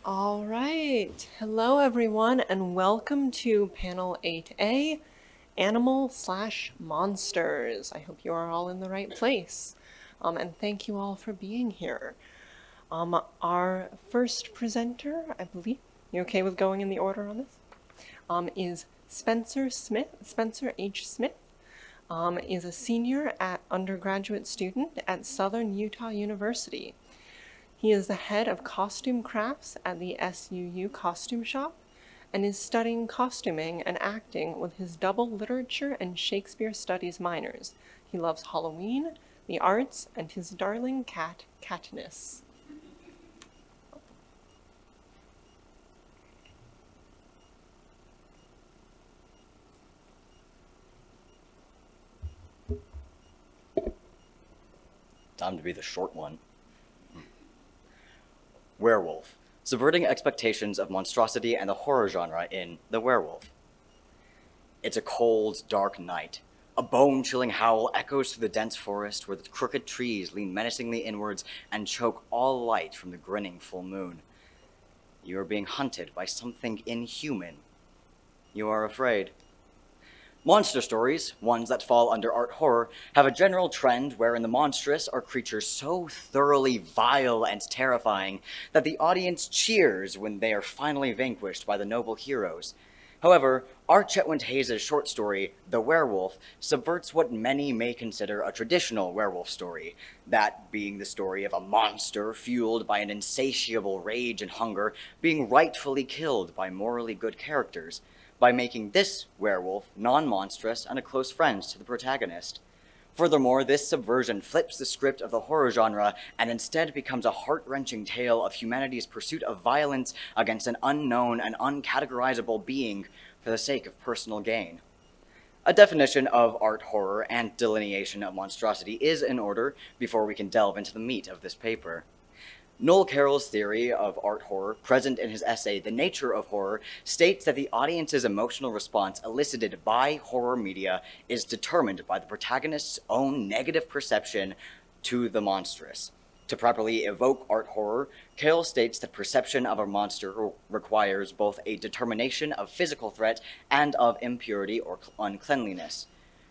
All right. Hello, everyone, and welcome to Panel 8A, Animal/Monsters. I hope you are all in the right place. And thank you all for being here. Our first presenter, I believe, you okay with going in the order on this? Is Spencer Smith, Spencer H. Smith, is a senior undergraduate student at Southern Utah University. He is the head of costume crafts at the SUU Costume Shop and is studying costuming and acting with his double literature and Shakespeare studies minors. He loves Halloween, the arts, and his darling cat, Katniss. Time to be the short one. Werewolf, subverting expectations of monstrosity and the horror genre in The Werewolf. It's a cold, dark night. A bone-chilling howl echoes through the dense forest where the crooked trees lean menacingly inwards and choke all light from the grinning full moon. You are being hunted by something inhuman. You are afraid. Monster stories, ones that fall under art horror, have a general trend wherein the monstrous are creatures so thoroughly vile and terrifying that the audience cheers when they are finally vanquished by the noble heroes. However, R. Chetwynd Hayes' short story, The Werewolf, subverts what many may consider a traditional werewolf story, that being the story of a monster fueled by an insatiable rage and hunger being rightfully killed by morally good characters, by making this werewolf non-monstrous and a close friend to the protagonist. Furthermore, this subversion flips the script of the horror genre and instead becomes a heart-wrenching tale of humanity's pursuit of violence against an unknown and uncategorizable being for the sake of personal gain. A definition of art horror and delineation of monstrosity is in order before we can delve into the meat of this paper. Noel Carroll's theory of art horror, present in his essay The Nature of Horror, states that the audience's emotional response elicited by horror media is determined by the protagonist's own negative perception to the monstrous. To properly evoke art horror, Carroll states that perception of a monster requires both a determination of physical threat and of impurity or uncleanliness.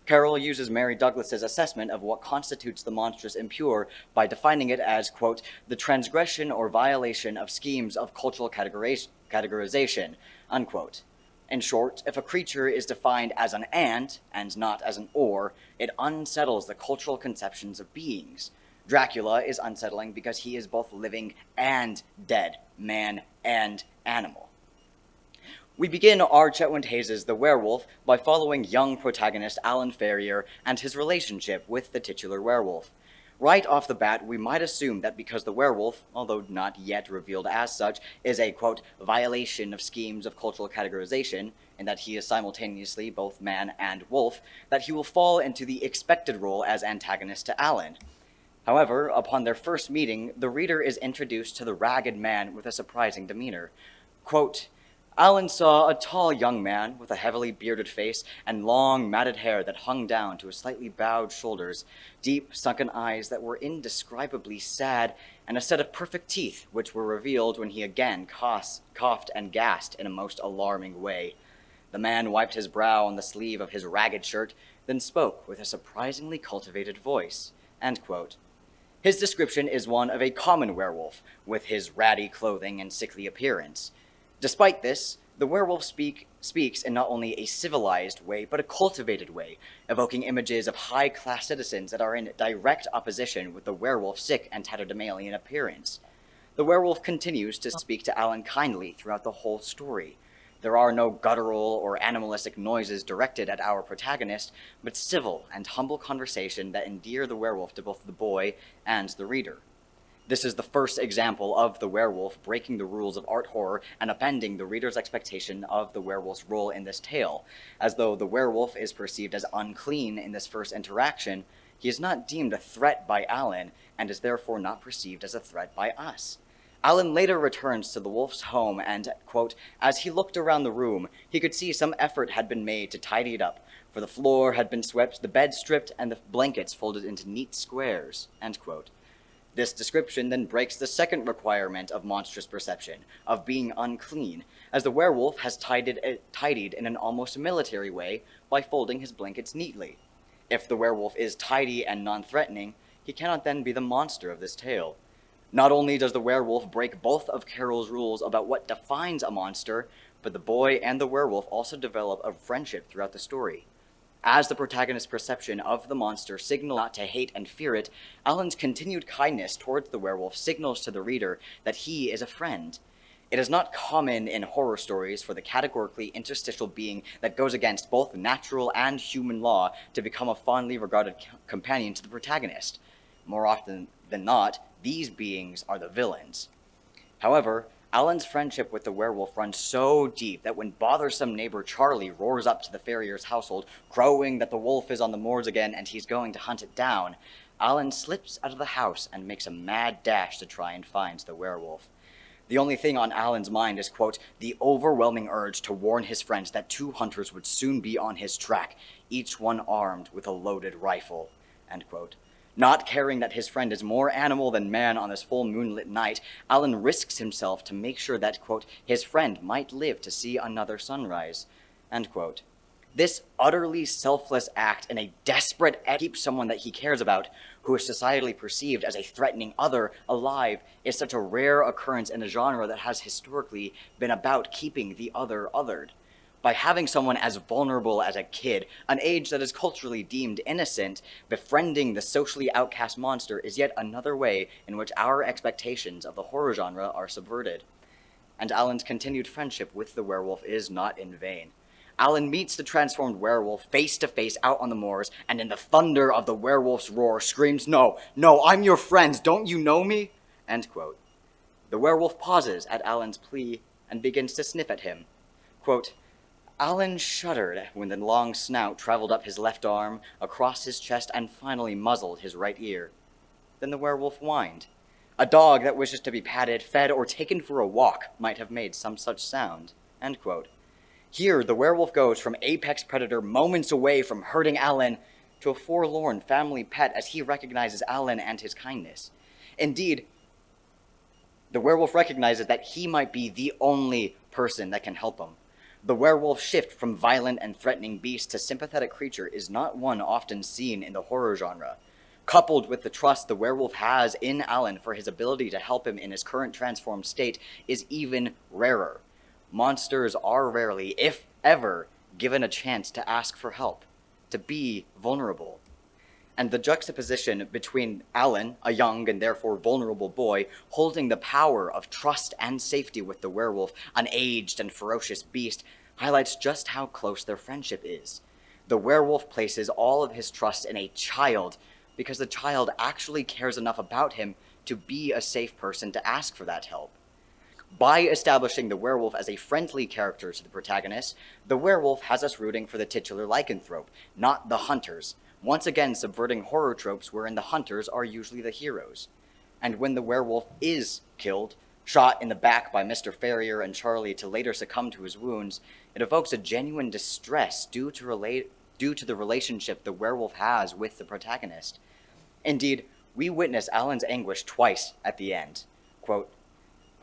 Carroll uses Mary Douglas's assessment of what constitutes the monstrous impure by defining it as, quote, the transgression or violation of schemes of cultural categorization, unquote. In short, if a creature is defined as an and not as an or, it unsettles the cultural conceptions of beings. Dracula is unsettling because he is both living and dead, man and animal. We begin R. Chetwynd Hayes' The Werewolf by following young protagonist Alan Ferrier and his relationship with the titular werewolf. Right off the bat, we might assume that because the werewolf, although not yet revealed as such, is a, quote, violation of schemes of cultural categorization, and that he is simultaneously both man and wolf, that he will fall into the expected role as antagonist to Alan. However, upon their first meeting, the reader is introduced to the ragged man with a surprising demeanor. Quote, Alan saw a tall young man with a heavily bearded face and long matted hair that hung down to his slightly bowed shoulders, deep sunken eyes that were indescribably sad, and a set of perfect teeth which were revealed when he again coughed and gasped in a most alarming way. The man wiped his brow on the sleeve of his ragged shirt, then spoke with a surprisingly cultivated voice. End quote. His description is one of a common werewolf, with his ratty clothing and sickly appearance. Despite this, the werewolf speaks in not only a civilized way, but a cultivated way, evoking images of high-class citizens that are in direct opposition with the werewolf's sick and tatterdemalion appearance. The werewolf continues to speak to Alan kindly throughout the whole story. There are no guttural or animalistic noises directed at our protagonist, but civil and humble conversation that endear the werewolf to both the boy and the reader. This is the first example of the werewolf breaking the rules of art horror and upending the reader's expectation of the werewolf's role in this tale. As though the werewolf is perceived as unclean in this first interaction, he is not deemed a threat by Alan, and is therefore not perceived as a threat by us. Alan later returns to the wolf's home and, quote, as he looked around the room, he could see some effort had been made to tidy it up, for the floor had been swept, the bed stripped, and the blankets folded into neat squares, end quote. This description then breaks the second requirement of monstrous perception, of being unclean, as the werewolf has tidied in an almost military way by folding his blankets neatly. If the werewolf is tidy and non-threatening, he cannot then be the monster of this tale. Not only does the werewolf break both of Carol's rules about what defines a monster, but the boy and the werewolf also develop a friendship throughout the story. As the protagonist's perception of the monster signals not to hate and fear it, Alan's continued kindness towards the werewolf signals to the reader that he is a friend. It is not common in horror stories for the categorically interstitial being that goes against both natural and human law to become a fondly regarded companion to the protagonist. More often than not, these beings are the villains. However, Alan's friendship with the werewolf runs so deep that when bothersome neighbor Charlie roars up to the farrier's household, crowing that the wolf is on the moors again and he's going to hunt it down, Alan slips out of the house and makes a mad dash to try and find the werewolf. The only thing on Alan's mind is, quote, the overwhelming urge to warn his friends that 2 hunters would soon be on his track, each one armed with a loaded rifle, end quote. Not caring that his friend is more animal than man on this full moonlit night, Alan risks himself to make sure that, quote, his friend might live to see another sunrise, end quote. This utterly selfless act in a desperate effort to keep someone that he cares about, who is societally perceived as a threatening other, alive, is such a rare occurrence in a genre that has historically been about keeping the other othered. By having someone as vulnerable as a kid, an age that is culturally deemed innocent, befriending the socially outcast monster is yet another way in which our expectations of the horror genre are subverted. And Alan's continued friendship with the werewolf is not in vain. Alan meets the transformed werewolf face to face out on the moors, and in the thunder of the werewolf's roar screams, "No, no, I'm your friend, don't you know me?" End quote. The werewolf pauses at Alan's plea and begins to sniff at him. Quote, Alan shuddered when the long snout traveled up his left arm, across his chest, and finally muzzled his right ear. Then the werewolf whined. A dog that wishes to be patted, fed, or taken for a walk might have made some such sound. End quote. Here, the werewolf goes from apex predator moments away from hurting Alan to a forlorn family pet as he recognizes Alan and his kindness. Indeed, the werewolf recognizes that he might be the only person that can help him. The werewolf's shift from violent and threatening beast to sympathetic creature is not one often seen in the horror genre. Coupled with the trust the werewolf has in Alan for his ability to help him in his current transformed state is even rarer. Monsters are rarely, if ever, given a chance to ask for help, to be vulnerable. And the juxtaposition between Alan, a young and therefore vulnerable boy, holding the power of trust and safety with the werewolf, an aged and ferocious beast, highlights just how close their friendship is. The werewolf places all of his trust in a child because the child actually cares enough about him to be a safe person to ask for that help. By establishing the werewolf as a friendly character to the protagonist, the werewolf has us rooting for the titular lycanthrope, not the hunters, once again subverting horror tropes wherein the hunters are usually the heroes. And when the werewolf is killed, shot in the back by Mr. Farrier and Charlie to later succumb to his wounds, it evokes a genuine distress due to the relationship the werewolf has with the protagonist. Indeed, we witness Alan's anguish twice at the end. Quote,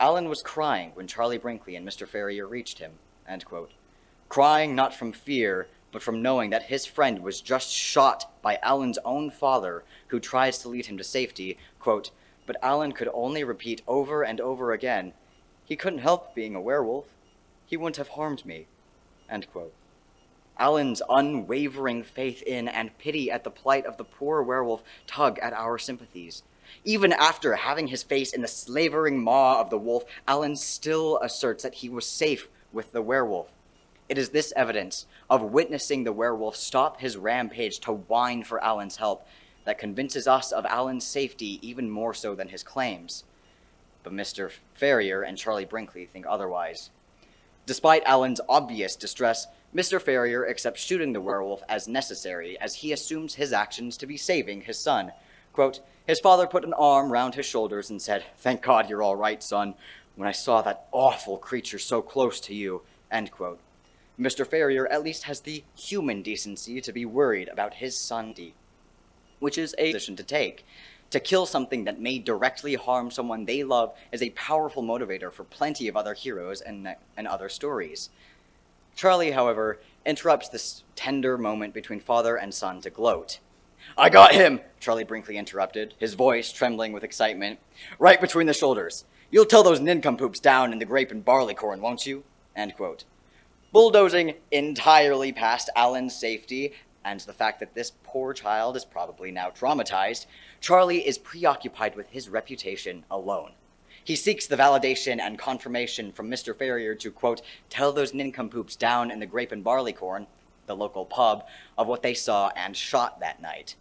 Alan was crying when Charlie Brinkley and Mr. Farrier reached him, end quote. Crying not from fear, but from knowing that his friend was just shot by Alan's own father, who tries to lead him to safety, quote, but Alan could only repeat over and over again, he couldn't help being a werewolf. He wouldn't have harmed me, end quote. Alan's unwavering faith in and pity at the plight of the poor werewolf tug at our sympathies. Even after having his face in the slavering maw of the wolf, Alan still asserts that he was safe with the werewolf. It is this evidence of witnessing the werewolf stop his rampage to whine for Alan's help that convinces us of Alan's safety even more so than his claims. But Mr. Farrier and Charlie Brinkley think otherwise. Despite Alan's obvious distress, Mr. Farrier accepts shooting the werewolf as necessary as he assumes his actions to be saving his son. Quote, his father put an arm round his shoulders and said, thank God you're all right, son, when I saw that awful creature so close to you, end quote. Mr. Farrier at least has the human decency to be worried about his son, which is a position to take. To kill something that may directly harm someone they love is a powerful motivator for plenty of other heroes and other stories. Charlie, however, interrupts this tender moment between father and son to gloat. "I got him," Charlie Brinkley interrupted, his voice trembling with excitement. "Right between the shoulders. You'll tell those nincompoops down in the grape and barley corn, won't you?" End quote. Bulldozing entirely past Alan's safety and the fact that this poor child is probably now traumatized, Charlie is preoccupied with his reputation alone. He seeks the validation and confirmation from Mr. Ferrier to, quote, tell those nincompoops down in the grape and barley corn, the local pub, of what they saw and shot that night.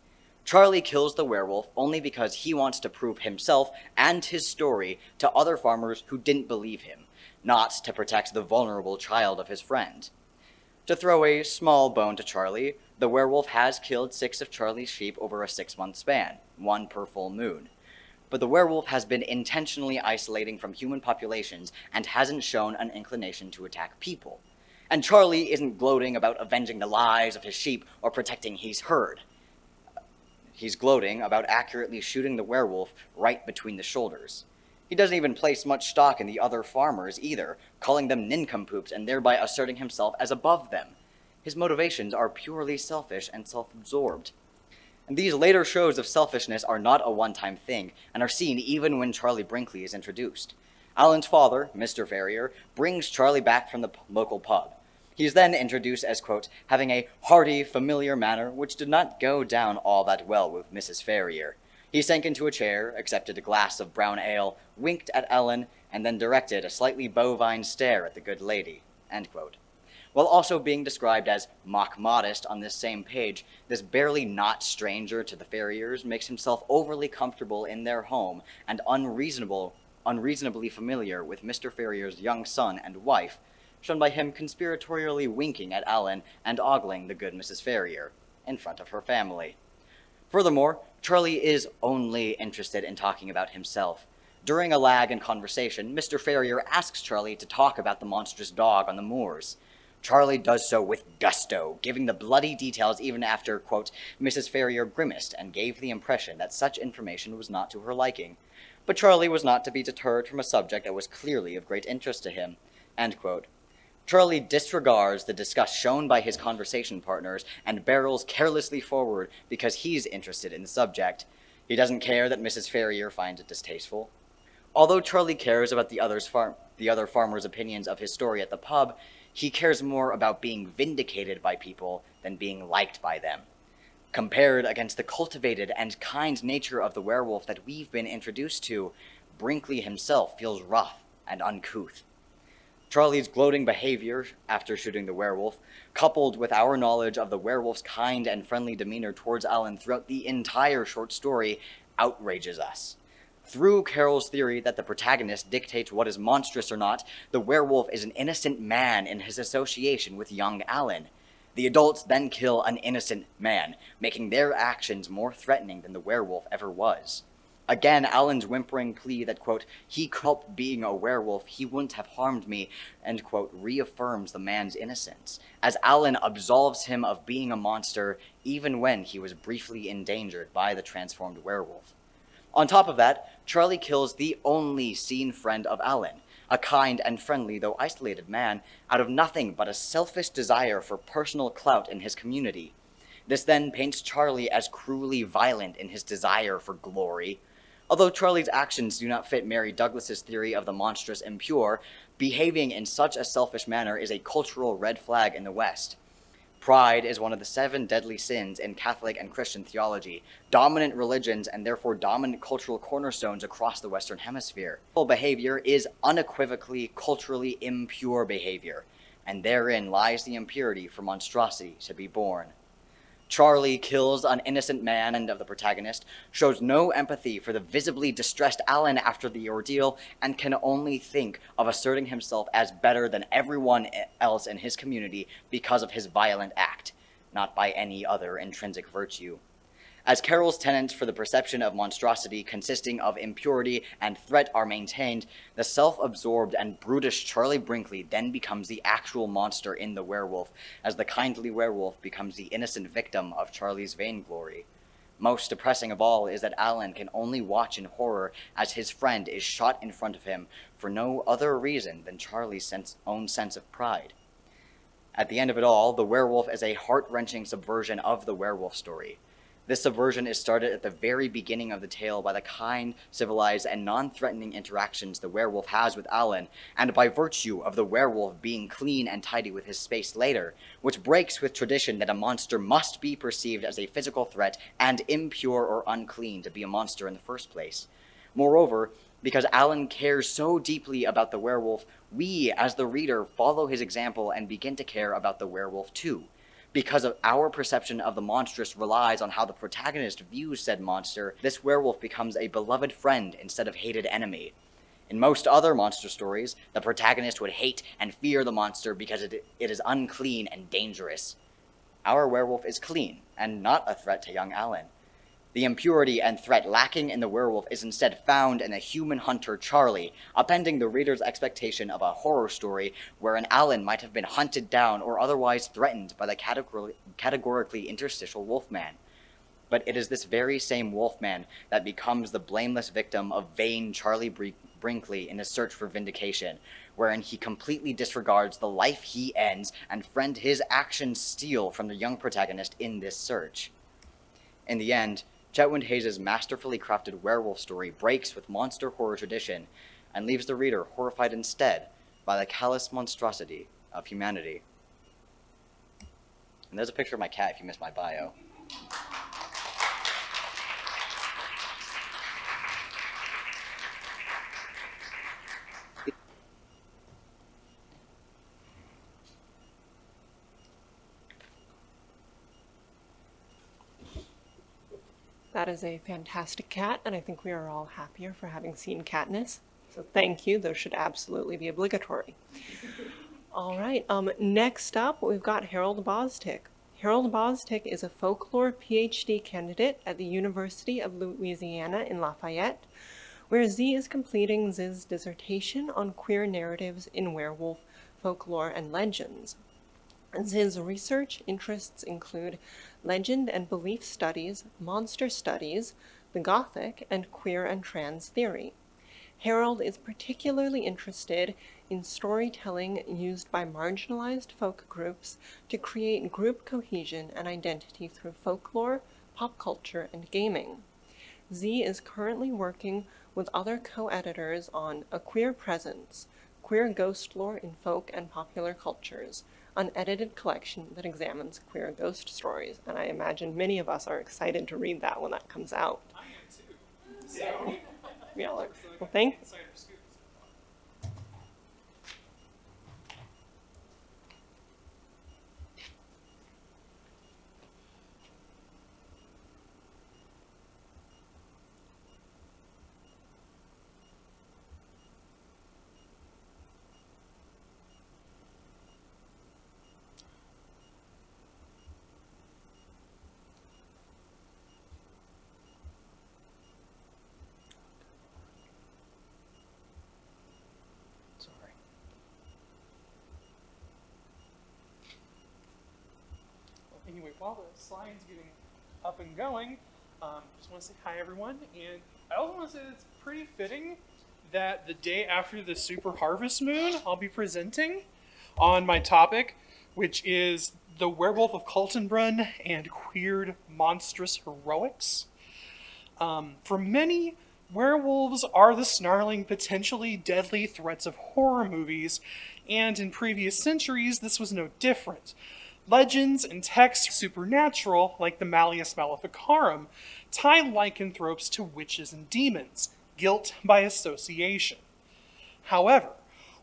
Charlie kills the werewolf only because he wants to prove himself and his story to other farmers who didn't believe him, not to protect the vulnerable child of his friend. To throw a small bone to Charlie, the werewolf has killed 6 of Charlie's sheep over a 6-month span, 1 per full moon. But the werewolf has been intentionally isolating from human populations and hasn't shown an inclination to attack people. And Charlie isn't gloating about avenging the lives of his sheep or protecting his herd. He's gloating about accurately shooting the werewolf right between the shoulders. He doesn't even place much stock in the other farmers either, calling them nincompoops and thereby asserting himself as above them. His motivations are purely selfish and self-absorbed. And these later shows of selfishness are not a one-time thing, and are seen even when Charlie Brinkley is introduced. Alan's father, Mr. Ferrier, brings Charlie back from the local pub. He is then introduced as, quote, having a hearty, familiar manner which did not go down all that well with Mrs. Ferrier. He sank into a chair, accepted a glass of brown ale, winked at Ellen, and then directed a slightly bovine stare at the good lady, end quote. While also being described as mock-modest on this same page, this barely not stranger to the Ferriers makes himself overly comfortable in their home and unreasonably familiar with Mr. Ferrier's young son and wife, shown by him conspiratorially winking at Alan and ogling the good Mrs. Ferrier in front of her family. Furthermore, Charlie is only interested in talking about himself. During a lag in conversation, Mr. Ferrier asks Charlie to talk about the monstrous dog on the moors. Charlie does so with gusto, giving the bloody details even after, quote, Mrs. Ferrier grimaced and gave the impression that such information was not to her liking. But Charlie was not to be deterred from a subject that was clearly of great interest to him, end quote. Charlie disregards the disgust shown by his conversation partners and barrels carelessly forward because he's interested in the subject. He doesn't care that Mrs. Ferrier finds it distasteful. Although Charlie cares about the other farmers' opinions of his story at the pub, he cares more about being vindicated by people than being liked by them. Compared against the cultivated and kind nature of the werewolf that we've been introduced to, Brinkley himself feels rough and uncouth. Charlie's gloating behavior after shooting the werewolf, coupled with our knowledge of the werewolf's kind and friendly demeanor towards Alan throughout the entire short story, outrages us. Through Carol's theory that the protagonist dictates what is monstrous or not, the werewolf is an innocent man in his association with young Alan. The adults then kill an innocent man, making their actions more threatening than the werewolf ever was. Again, Alan's whimpering plea that, quote, he could help being a werewolf, he wouldn't have harmed me, end quote, reaffirms the man's innocence, as Alan absolves him of being a monster even when he was briefly endangered by the transformed werewolf. On top of that, Charlie kills the only seen friend of Alan, a kind and friendly though isolated man, out of nothing but a selfish desire for personal clout in his community. This then paints Charlie as cruelly violent in his desire for glory. Although Charlie's actions do not fit Mary Douglas's theory of the monstrous impure, behaving in such a selfish manner is a cultural red flag in the West. Pride is one of the 7 deadly sins in Catholic and Christian theology, dominant religions and therefore dominant cultural cornerstones across the Western Hemisphere. Behavior is unequivocally culturally impure behavior, and therein lies the impurity for monstrosity to be born. Charlie kills an innocent man and of the protagonist, shows no empathy for the visibly distressed Alan after the ordeal, and can only think of asserting himself as better than everyone else in his community because of his violent act, not by any other intrinsic virtue. As Carol's tenets for the perception of monstrosity consisting of impurity and threat are maintained, the self-absorbed and brutish Charlie Brinkley then becomes the actual monster in the werewolf, as the kindly werewolf becomes the innocent victim of Charlie's vainglory. Most depressing of all is that Alan can only watch in horror as his friend is shot in front of him for no other reason than Charlie's own sense of pride. At the end of it all, the werewolf is a heart-wrenching subversion of the werewolf story. This subversion is started at the very beginning of the tale by the kind, civilized, and non-threatening interactions the werewolf has with Alan, and by virtue of the werewolf being clean and tidy with his space later, which breaks with tradition that a monster must be perceived as a physical threat and impure or unclean to be a monster in the first place. Moreover, because Alan cares so deeply about the werewolf, we, as the reader, follow his example and begin to care about the werewolf too. Because of our perception of the monstrous relies on how the protagonist views said monster, this werewolf becomes a beloved friend instead of hated enemy. In most other monster stories, the protagonist would hate and fear the monster because it is unclean and dangerous. Our werewolf is clean, and not a threat to young Alan. The impurity and threat lacking in the werewolf is instead found in the human hunter Charlie, upending the reader's expectation of a horror story wherein Alan might have been hunted down or otherwise threatened by the categorically interstitial wolfman. But it is this very same wolfman that becomes the blameless victim of vain Charlie Brinkley in his search for vindication, wherein he completely disregards the life he ends and friend his actions steal from the young protagonist in this search. In the end, Chetwynd Hayes' masterfully crafted werewolf story breaks with monster horror tradition and leaves the reader horrified instead by the callous monstrosity of humanity. And there's a picture of my cat if you missed my bio. That is a fantastic cat, and I think we are all happier for having seen Katniss. So thank you. Those should absolutely be obligatory. All right. Next up, we've got Harold Bosstick. Harold Bosstick is a folklore PhD candidate at the University of Louisiana in Lafayette, where Z is completing Z's dissertation on queer narratives in werewolf folklore and legends. Z's research interests include legend and belief studies, monster studies, the Gothic, and queer and trans theory. Harold is particularly interested in storytelling used by marginalized folk groups to create group cohesion and identity through folklore, pop culture, and gaming. Z is currently working with other co-editors on A Queer Presence, Queer Ghost Lore in Folk and Popular Cultures, an edited collection that examines queer ghost stories, and I imagine many of us are excited to read that when that comes out. I am too. So, Yeah, well, thanks. insider scoop. Sorry. Well, anyway, while the slide's getting up and going, just want to say hi, everyone. And I also want to say that it's pretty fitting that the day after the Super Harvest Moon, I'll be presenting on my topic, which is the Werewolf of Kaltenbrunn and Queered Monstrous Heroics. For many, werewolves are the snarling, potentially deadly threats of horror movies, and in previous centuries, this was no different. Legends and texts supernatural, like the Malleus Maleficarum, tie lycanthropes to witches and demons, guilt by association. However,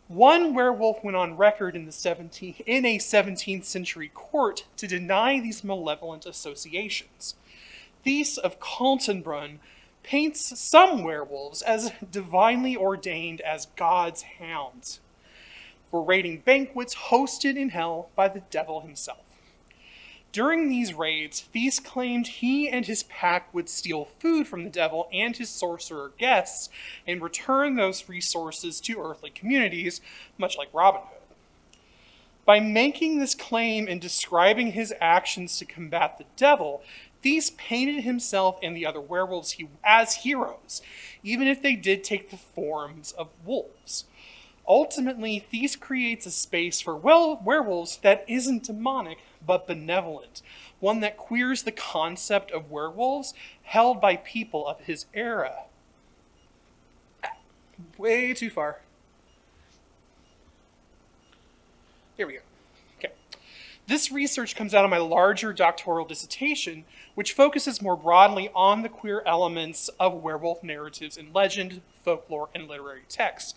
one werewolf went on record in a 17th century court to deny these malevolent associations. Thies of Kaltenbrunn paints some werewolves as divinely ordained as God's hounds, for raiding banquets hosted in hell by the devil himself. During these raids, Thies claimed he and his pack would steal food from the devil and his sorcerer guests and return those resources to earthly communities, much like Robin Hood. By making this claim and describing his actions to combat the devil, Thies painted himself and the other werewolves as heroes, even if they did take the forms of wolves. Ultimately, Thies creates a space for werewolves that isn't demonic, but benevolent, one that queers the concept of werewolves held by people of his era. Way too far. Here we go. Okay. This research comes out of my larger doctoral dissertation, which focuses more broadly on the queer elements of werewolf narratives in legend, folklore, and literary texts.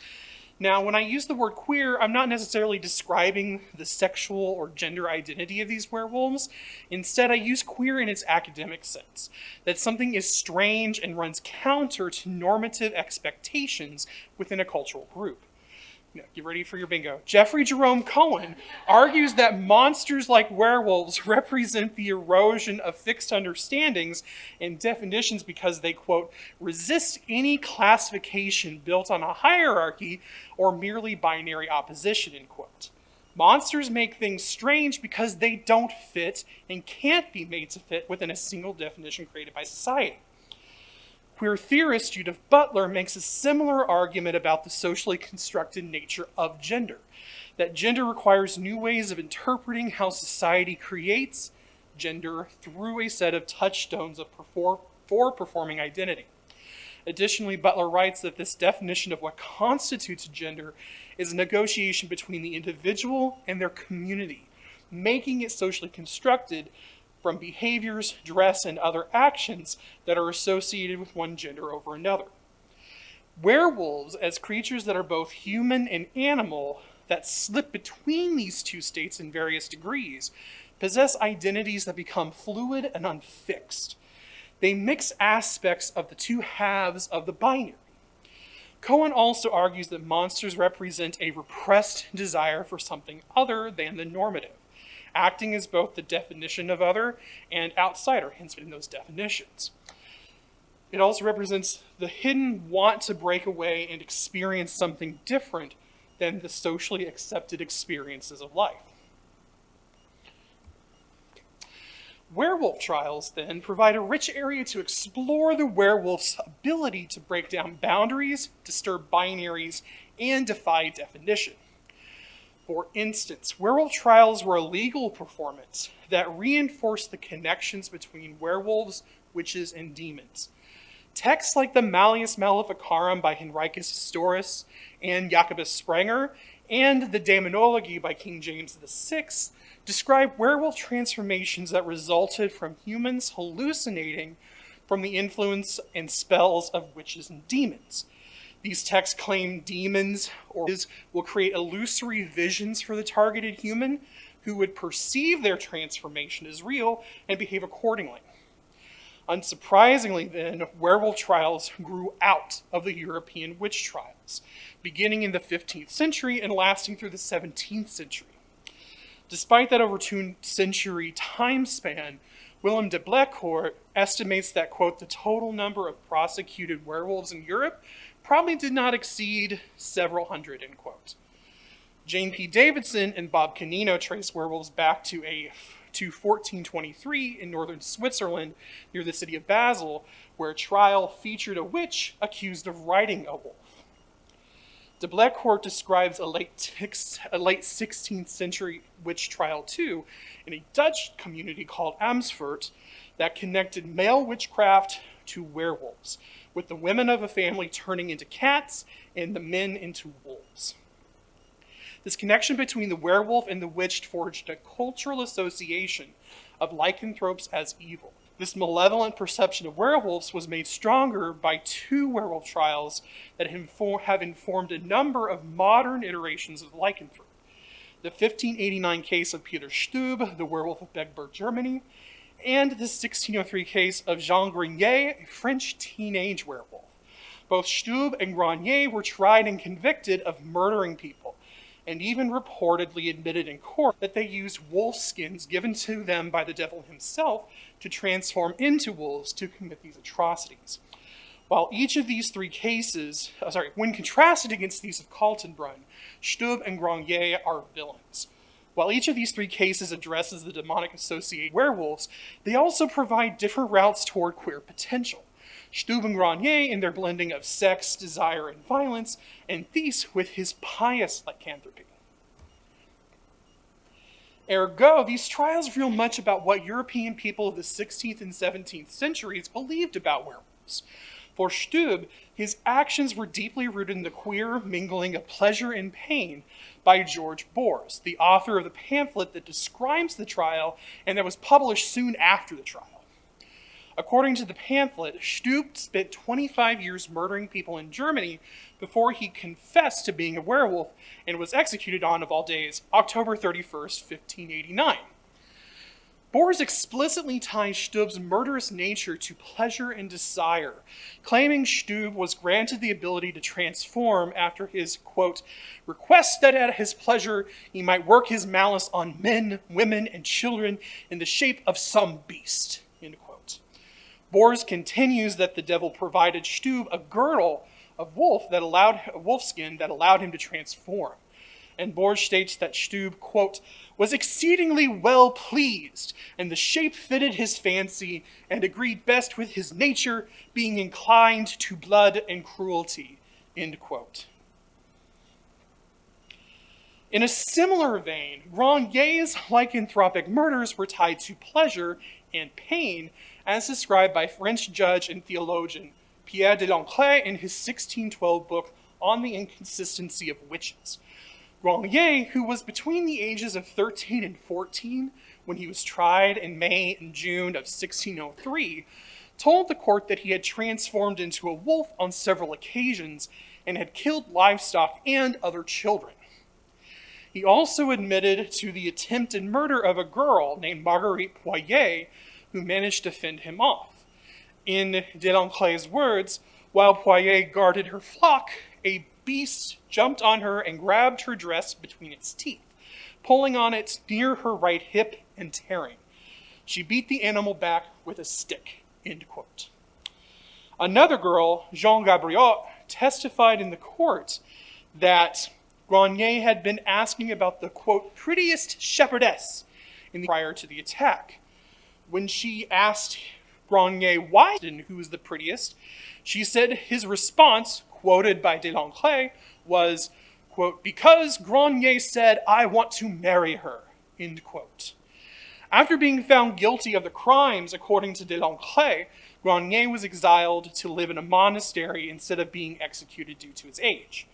Now, when I use the word queer, I'm not necessarily describing the sexual or gender identity of these werewolves. Instead, I use queer in its academic sense, that something is strange and runs counter to normative expectations within a cultural group. Now, get ready for your bingo. Jeffrey Jerome Cohen argues that monsters like werewolves represent the erosion of fixed understandings and definitions because they, quote, resist any classification built on a hierarchy or merely binary opposition, end quote. Monsters make things strange because they don't fit and can't be made to fit within a single definition created by society. Queer theorist Judith Butler makes a similar argument about the socially constructed nature of gender, that gender requires new ways of interpreting how society creates gender through a set of touchstones for performing identity. Additionally, Butler writes that this definition of what constitutes gender is a negotiation between the individual and their community, making it socially constructed from behaviors, dress, and other actions that are associated with one gender over another. Werewolves, as creatures that are both human and animal, that slip between these two states in various degrees, possess identities that become fluid and unfixed. They mix aspects of the two halves of the binary. Cohen also argues that monsters represent a repressed desire for something other than the normative, acting as both the definition of other and outsider, hence in those definitions. It also represents the hidden want to break away and experience something different than the socially accepted experiences of life. Werewolf trials, then, provide a rich area to explore the werewolf's ability to break down boundaries, disturb binaries, and defy definition. For instance, werewolf trials were a legal performance that reinforced the connections between werewolves, witches, and demons. Texts like the Malleus Maleficarum by Henricus Historius and Jacobus Sprenger, and the Daemonology by King James VI, describe werewolf transformations that resulted from humans hallucinating from the influence and spells of witches and demons. These texts claim demons will create illusory visions for the targeted human who would perceive their transformation as real and behave accordingly. Unsurprisingly, then, werewolf trials grew out of the European witch trials, beginning in the 15th century and lasting through the 17th century. Despite that over 2-century time span, Willem de Blecourt estimates that, quote, the total number of prosecuted werewolves in Europe probably did not exceed several hundred, end quote. Jane P. Davidson and Bob Canino trace werewolves back to 1423 in northern Switzerland near the city of Basel, where a trial featured a witch accused of riding a wolf. De Blecourt describes a late 16th century witch trial too in a Dutch community called Amersfoort that connected male witchcraft to werewolves, with the women of a family turning into cats and the men into wolves. This connection between the werewolf and the witch forged a cultural association of lycanthropes as evil. This malevolent perception of werewolves was made stronger by 2 werewolf trials that have informed a number of modern iterations of the lycanthrope. The 1589 case of Peter Stub, the werewolf of Begburg, Germany, and the 1603 case of Jean Grenier, a French teenage werewolf. Both Stub and Grenier were tried and convicted of murdering people, and even reportedly admitted in court that they used wolf skins given to them by the devil himself to transform into wolves to commit these atrocities. While each of these 3 cases, when contrasted against these of Kaltenbrunn, Stub and Grenier are villains. While each of these three cases addresses the demonic associated werewolves, they also provide different routes toward queer potential. Stube and Grenier in their blending of sex, desire, and violence, and Thies with his pious lycanthropy. Ergo, these trials reveal much about what European people of the 16th and 17th centuries believed about werewolves. For Stube, his actions were deeply rooted in the queer mingling of pleasure and pain by George Bors, the author of the pamphlet that describes the trial and that was published soon after the trial. According to the pamphlet, Stube spent 25 years murdering people in Germany before he confessed to being a werewolf and was executed on, of all days, October 31st, 1589. Bors explicitly ties Stube's murderous nature to pleasure and desire, claiming Stube was granted the ability to transform after his, quote, request that at his pleasure he might work his malice on men, women, and children in the shape of some beast, end quote. Bors continues that the devil provided Stube a girdle of wolf skin that allowed him to transform. And Bors states that Stube, quote, was exceedingly well pleased, and the shape fitted his fancy, and agreed best with his nature, being inclined to blood and cruelty, end quote. In a similar vein, Grenier's lycanthropic murders were tied to pleasure and pain, as described by French judge and theologian Pierre de L'Ancre in his 1612 book On the Inconsistency of Witches. Grenier, who was between the ages of 13 and 14 when he was tried in May and June of 1603, told the court that he had transformed into a wolf on several occasions and had killed livestock and other children. He also admitted to the attempted murder of a girl named Marguerite Poirier, who managed to fend him off. In de L'Ancre's words, while Poirier guarded her flock, a beast jumped on her and grabbed her dress between its teeth, pulling on it near her right hip and tearing. She beat the animal back with a stick, end quote. Another girl, Jean Gabriot, testified in the court that Grenier had been asking about the, quote, prettiest shepherdess prior to the attack. When she asked Grenier why and who was the prettiest, she said his response, quoted by de L'Ancre, was, quote, because Grenier said, I want to marry her, end quote. After being found guilty of the crimes, according to de L'Ancre, Grenier was exiled to live in a monastery instead of being executed due to his age.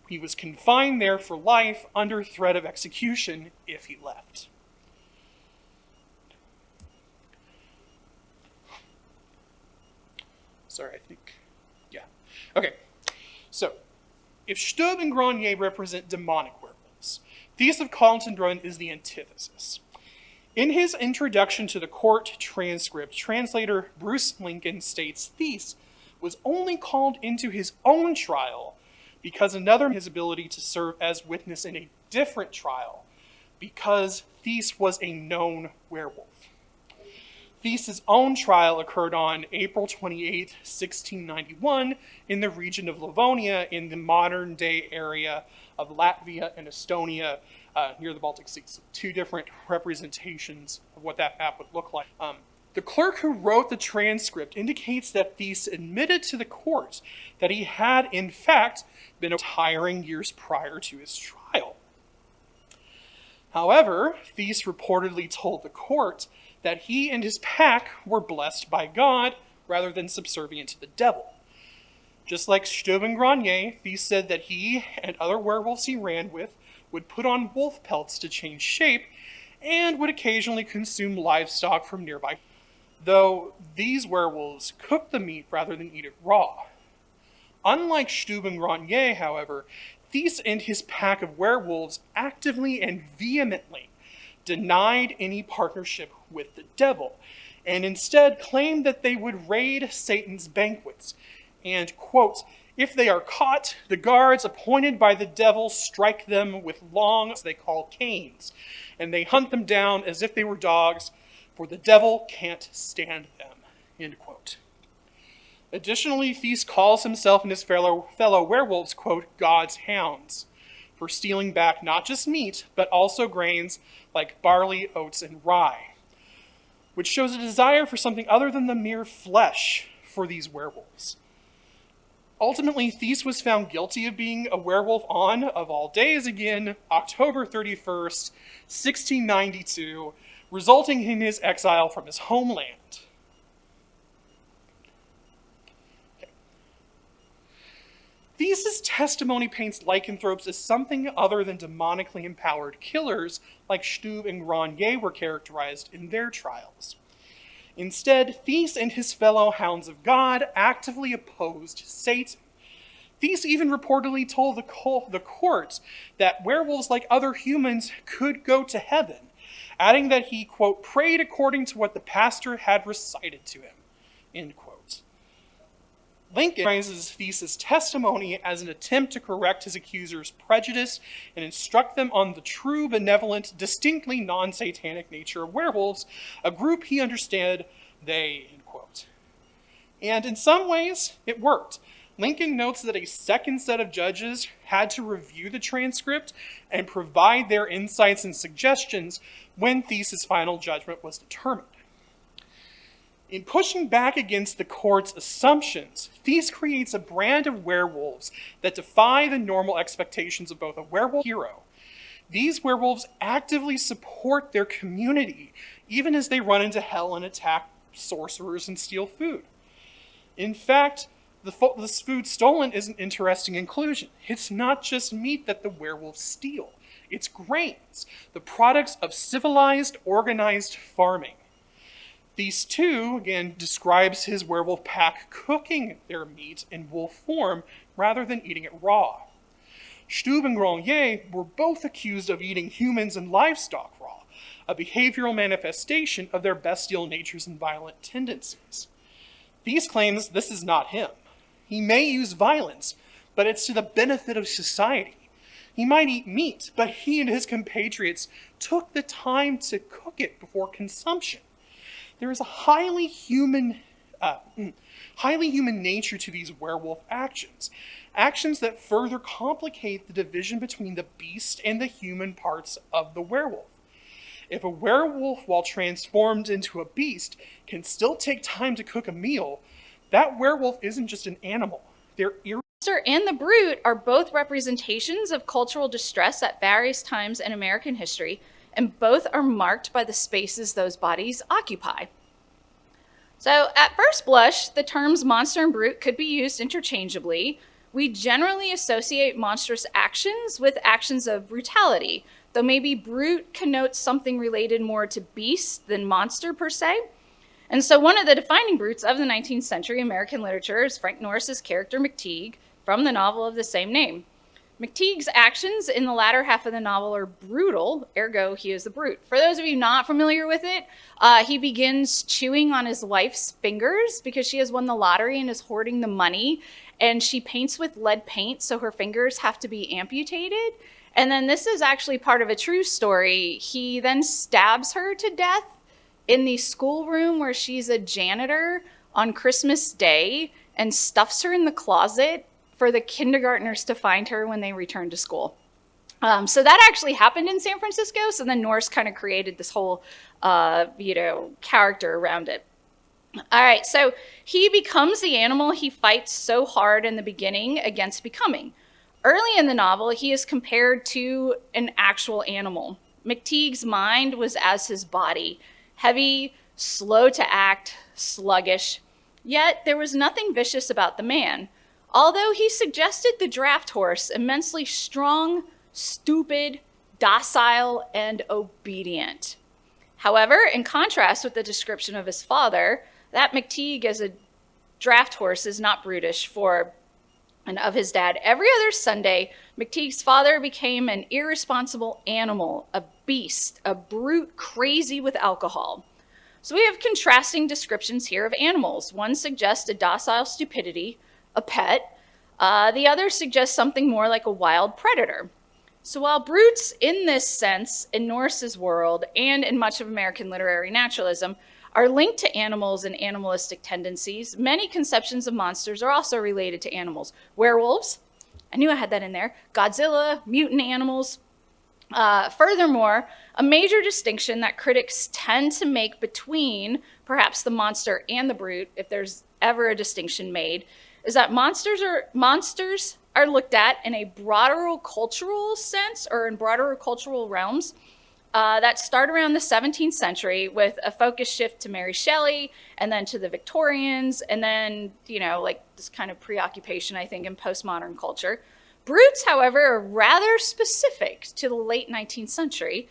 He was confined there for life under threat of execution if he left. Sorry, I think, yeah. Okay, so if Stube and Grenier represent demonic werewolves, Thies of Kaltenbrunn is the antithesis. In his introduction to the court transcript, translator Bruce Lincoln states Thies was only called into his own trial because another had his ability to serve as witness in a different trial, because Thies was a known werewolf. Thies' own trial occurred on April 28, 1691, in the region of Livonia in the modern-day area of Latvia and Estonia near the Baltic Sea. So two different representations of what that map would look like. The clerk who wrote the transcript indicates that Thies admitted to the court that he had, in fact, been retiring years prior to his trial. However, Thies reportedly told the court that he and his pack were blessed by God rather than subservient to the devil. Just like Stube and Grenier, Thies said that he and other werewolves he ran with would put on wolf pelts to change shape and would occasionally consume livestock from nearby, though these werewolves cooked the meat rather than eat it raw. Unlike Stube and Grenier, however, Thies and his pack of werewolves actively and vehemently denied any partnership with the devil, and instead claimed that they would raid Satan's banquets, and, quote, if they are caught, the guards appointed by the devil strike them with long, as they call canes, and they hunt them down as if they were dogs, for the devil can't stand them, end quote. Additionally, Thies calls himself and his fellow werewolves, quote, God's hounds, for stealing back not just meat, but also grains like barley, oats, and rye, which shows a desire for something other than the mere flesh for these werewolves. Ultimately, Thies was found guilty of being a werewolf on, of all days again, October 31st, 1692, resulting in his exile from his homeland. Okay. Thies' testimony paints lycanthropes as something other than demonically empowered killers like Stube and Grenier were characterized in their trials. Instead, Thies and his fellow hounds of God actively opposed Satan. Thies even reportedly told the court that werewolves, like other humans, could go to heaven, adding that he, quote, prayed according to what the pastor had recited to him, end quote. Lincoln characterizes Thies' testimony as an attempt to correct his accusers' prejudice and instruct them on the true, benevolent, distinctly non-satanic nature of werewolves, a group he understood they, end quote. And in some ways, it worked. Lincoln notes that a second set of judges had to review the transcript and provide their insights and suggestions when Thies' final judgment was determined. In pushing back against the court's assumptions, Thies creates a brand of werewolves that defy the normal expectations of both a werewolf and a hero. These werewolves actively support their community, even as they run into hell and attack sorcerers and steal food. In fact, the food stolen is an interesting inclusion. It's not just meat that the werewolves steal. It's grains, the products of civilized, organized farming. These two, again, describes his werewolf pack cooking their meat in wolf form rather than eating it raw. Stube and Grenier were both accused of eating humans and livestock raw, a behavioral manifestation of their bestial natures and violent tendencies. Thies claims this is not him. He may use violence, but it's to the benefit of society. He might eat meat, but he and his compatriots took the time to cook it before consumption. There is a highly human nature to these werewolf actions that further complicate the division between the beast and the human parts of the werewolf. If a werewolf, while transformed into a beast, can still take time to cook a meal, that werewolf isn't just an animal. They're Monster and the Brute are both representations of cultural distress at various times in American history, and both are marked by the spaces those bodies occupy. So at first blush, the terms monster and brute could be used interchangeably. We generally associate monstrous actions with actions of brutality, though maybe brute connotes something related more to beast than monster per se. And so one of the defining brutes of the 19th century American literature is Frank Norris's character McTeague from the novel of the same name. McTeague's actions in the latter half of the novel are brutal, ergo he is the brute. For those of you not familiar with it, he begins chewing on his wife's fingers because she has won the lottery and is hoarding the money, and she paints with lead paint, so her fingers have to be amputated. And then this is actually part of a true story. He then stabs her to death in the schoolroom where she's a janitor on Christmas Day and stuffs her in the closet for the kindergartners to find her when they return to school. So that actually happened in San Francisco. So then Norris kind of created this whole, character around it. All right, so he becomes the animal he fights so hard in the beginning against becoming. Early in the novel, he is compared to an actual animal. McTeague's mind was as his body, heavy, slow to act, sluggish. Yet there was nothing vicious about the man. Although he suggested the draft horse immensely strong, stupid, docile, and obedient. However, in contrast with the description of his father, that McTeague as a draft horse is not brutish and of his dad. Every other Sunday, McTeague's father became an irresponsible animal, a beast, a brute crazy with alcohol. So we have contrasting descriptions here of animals. One suggests a docile stupidity, a pet. The other suggests something more like a wild predator. So while brutes in this sense, in Norris's world, and in much of American literary naturalism, are linked to animals and animalistic tendencies, many conceptions of monsters are also related to animals. Werewolves I knew I had that in there. Godzilla, mutant animals. Furthermore, a major distinction that critics tend to make between perhaps the monster and the brute, if there's ever a distinction made, is that monsters are looked at in a broader cultural sense or in broader cultural realms that start around the 17th century with a focus shift to Mary Shelley and then to the Victorians and then, like this kind of preoccupation, I think, in postmodern culture. Brutes, however, are rather specific to the late 19th century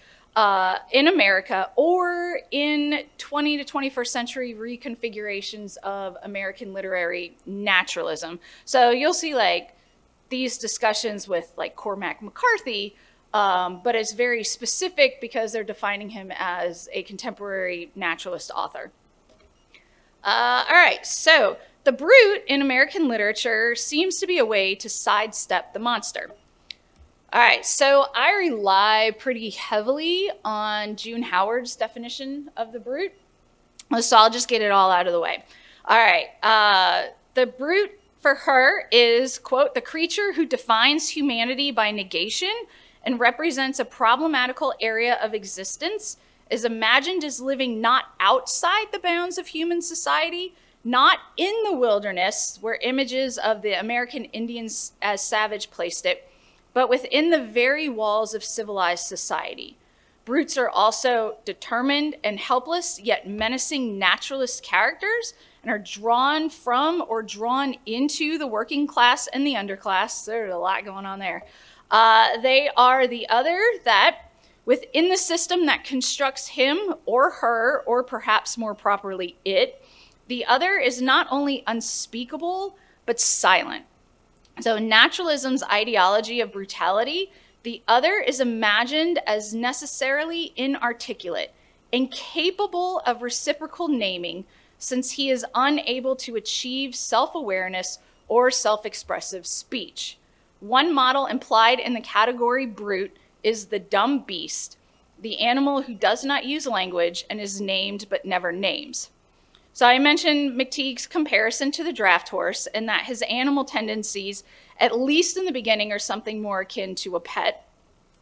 in America or in 20 to 21st century reconfigurations of American literary naturalism. So you'll see like these discussions with like Cormac McCarthy, but it's very specific because they're defining him as a contemporary naturalist author. All right, so the brute in American literature seems to be a way to sidestep the monster. All right, so I rely pretty heavily on June Howard's definition of the brute. So I'll just get it all out of the way. All right, the brute for her is, quote, the creature who defines humanity by negation and represents a problematical area of existence, is imagined as living not outside the bounds of human society, not in the wilderness, where images of the American Indians as savage placed it, but within the very walls of civilized society. Brutes are also determined and helpless, yet menacing naturalist characters, and are drawn from or drawn into the working class and the underclass. There's a lot going on there. They are the other that, within the system that constructs him or her, or perhaps more properly it, the other is not only unspeakable, but silent. So naturalism's ideology of brutality, the other is imagined as necessarily inarticulate, incapable of reciprocal naming, since he is unable to achieve self-awareness or self-expressive speech. One model implied in the category brute is the dumb beast, the animal who does not use language and is named but never names. So I mentioned McTeague's comparison to the draft horse and that his animal tendencies, at least in the beginning, are something more akin to a pet.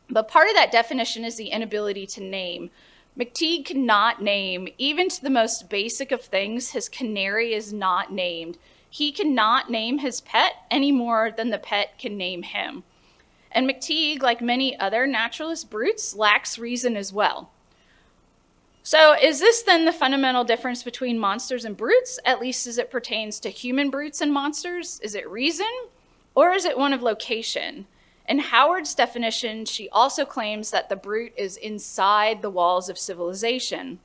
But part of that definition is the inability to name. McTeague cannot name, even to the most basic of things. His canary is not named. He cannot name his pet any more than the pet can name him. And McTeague, like many other naturalist brutes, lacks reason as well. So is this then the fundamental difference between monsters and brutes, at least as it pertains to human brutes and monsters? Is it reason, or is it one of location? In Howard's definition, she also claims that the brute is inside the walls of civilization.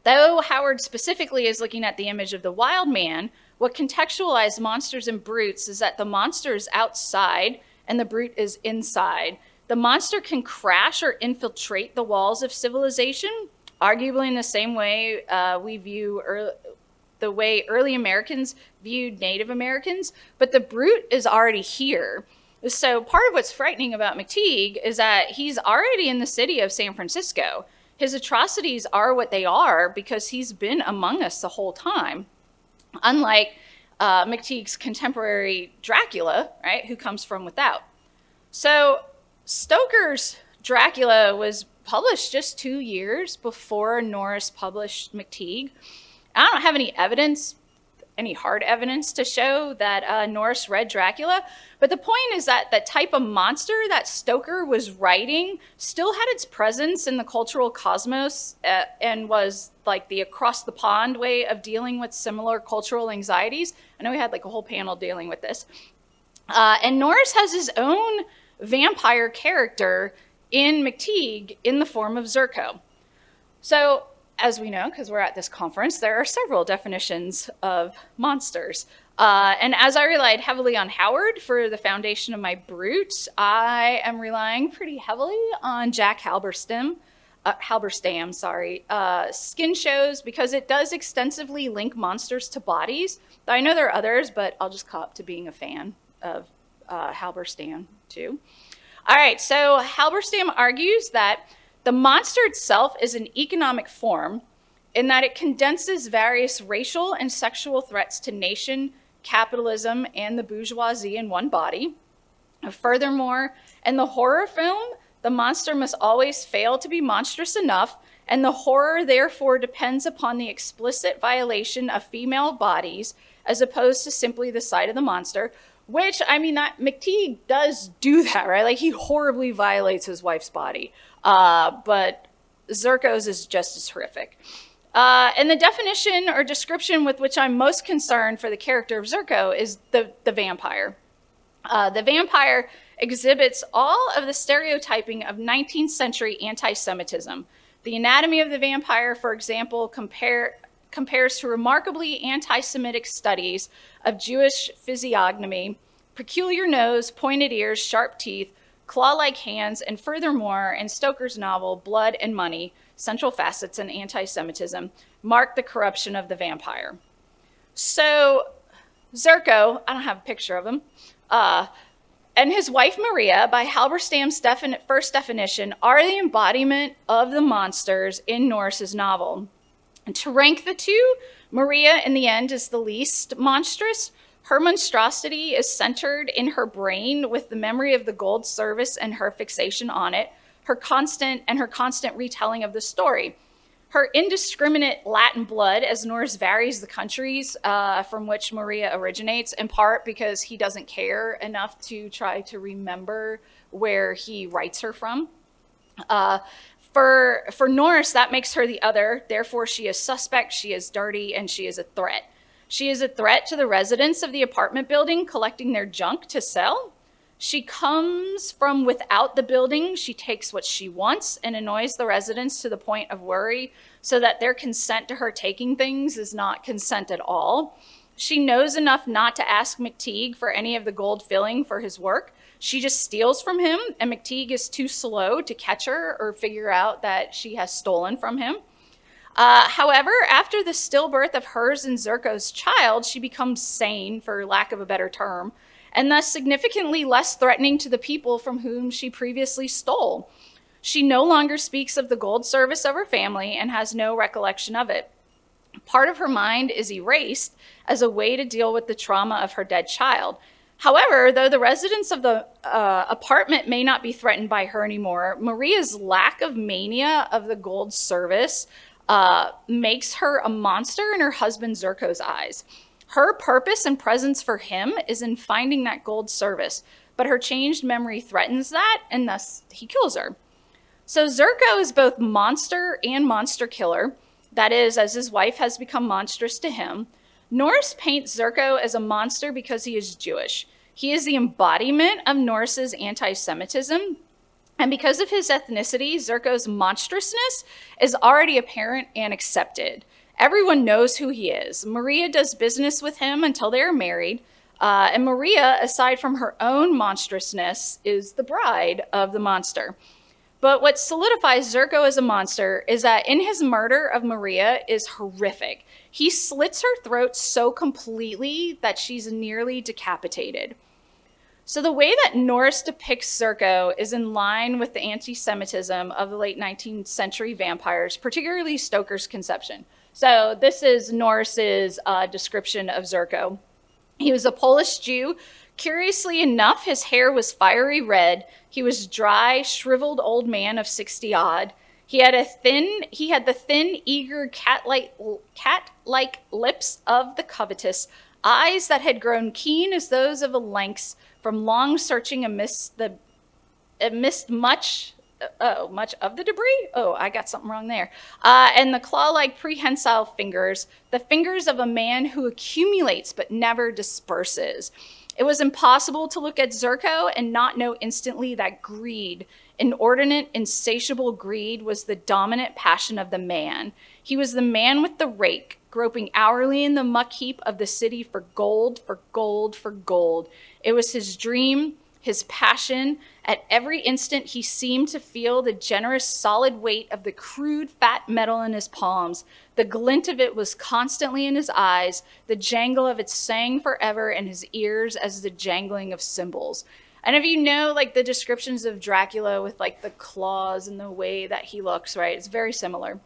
Though Howard specifically is looking at the image of the wild man, what contextualizes monsters and brutes is that the monster is outside and the brute is inside. The monster can crash or infiltrate the walls of civilization, arguably in the same way we view the way early Americans viewed Native Americans, but the brute is already here. So part of what's frightening about McTeague is that he's already in the city of San Francisco. His atrocities are what they are because he's been among us the whole time. Unlike McTeague's contemporary Dracula, right, who comes from without. So Stoker's Dracula was published just 2 years before Norris published McTeague. I don't have any evidence, any hard evidence to show that Norris read Dracula, but the point is that the type of monster that Stoker was writing still had its presence in the cultural cosmos and was like the across the pond way of dealing with similar cultural anxieties. I know we had like a whole panel dealing with this. And Norris has his own vampire character in McTeague in the form of Zerko. So, as we know, because we're at this conference, there are several definitions of monsters. And as I relied heavily on Howard for the foundation of my brute, I am relying pretty heavily on Jack Halberstam, skin shows, because it does extensively link monsters to bodies. I know there are others, but I'll just cop to being a fan of Halberstam too. All right, so Halberstam argues that the monster itself is an economic form in that it condenses various racial and sexual threats to nation, capitalism, and the bourgeoisie in one body. Furthermore, in the horror film, the monster must always fail to be monstrous enough, and the horror therefore depends upon the explicit violation of female bodies as opposed to simply the sight of the monster, which, I mean, that McTeague does do that, right? Like, he horribly violates his wife's body, but Zirko's is just as horrific. And the definition or description with which I'm most concerned for the character of Zirko is the vampire. The vampire exhibits all of the stereotyping of 19th century anti-Semitism. The anatomy of the vampire, for example, compares to remarkably anti-Semitic studies of Jewish physiognomy, peculiar nose, pointed ears, sharp teeth, claw-like hands, and furthermore, in Stoker's novel, Blood and Money, Central Facets in Anti-Semitism, mark the corruption of the vampire. So, Zirko, I don't have a picture of him, and his wife Maria, by Halberstam's first definition, are the embodiment of the monsters in Norris's novel. And to rank the two, Maria, in the end, is the least monstrous. Her monstrosity is centered in her brain with the memory of the gold service and her fixation on it, her constant retelling of the story. Her indiscriminate Latin blood, as Norris varies the countries from which Maria originates, in part because he doesn't care enough to try to remember where he writes her from. For Norris, that makes her the other. Therefore, she is suspect, she is dirty, and she is a threat. She is a threat to the residents of the apartment building collecting their junk to sell. She comes from without the building. She takes what she wants and annoys the residents to the point of worry so that their consent to her taking things is not consent at all. She knows enough not to ask McTeague for any of the gold filling for his work. She just steals from him, and McTeague is too slow to catch her or figure out that she has stolen from him. However, after the stillbirth of hers and Zirko's child, she becomes sane, for lack of a better term, and thus significantly less threatening to the people from whom she previously stole. She no longer speaks of the gold service of her family and has no recollection of it. Part of her mind is erased as a way to deal with the trauma of her dead child. However, though the residents of the apartment may not be threatened by her anymore, Maria's lack of mania of the gold service makes her a monster in her husband Zirko's eyes. Her purpose and presence for him is in finding that gold service, but her changed memory threatens that, and thus he kills her. So Zirko is both monster and monster killer. That is, as his wife has become monstrous to him. Norris paints Zirko as a monster because he is Jewish. He is the embodiment of Norris's anti-Semitism, and because of his ethnicity, Zirko's monstrousness is already apparent and accepted. Everyone knows who he is. Maria does business with him until they are married, and Maria, aside from her own monstrousness, is the bride of the monster. But what solidifies Zirko as a monster is that in his murder of Maria is horrific. He slits her throat so completely that she's nearly decapitated. So the way that Norris depicts Zirko is in line with the anti-Semitism of the late 19th century vampires, particularly Stoker's conception. So this is Norris's description of Zirko. He was a Polish Jew. Curiously enough, his hair was fiery red. He was dry, shriveled old man of 60-odd. He had the thin, eager, cat-like lips of the covetous, eyes that had grown keen as those of a lynx from long searching amidst much of the debris. Oh, I got something wrong there. And the claw-like prehensile fingers, the fingers of a man who accumulates but never disperses. It was impossible to look at Zirko and not know instantly that greed, inordinate, insatiable greed, was the dominant passion of the man. He was the man with the rake, groping hourly in the muck heap of the city for gold, for gold, for gold. It was his dream, his passion. At every instant, he seemed to feel the generous, solid weight of the crude, fat metal in his palms. The glint of it was constantly in his eyes. The jangle of it sang forever in his ears as the jangling of cymbals. And if you know, like, the descriptions of Dracula with, like, the claws and the way that he looks, right, it's very similar.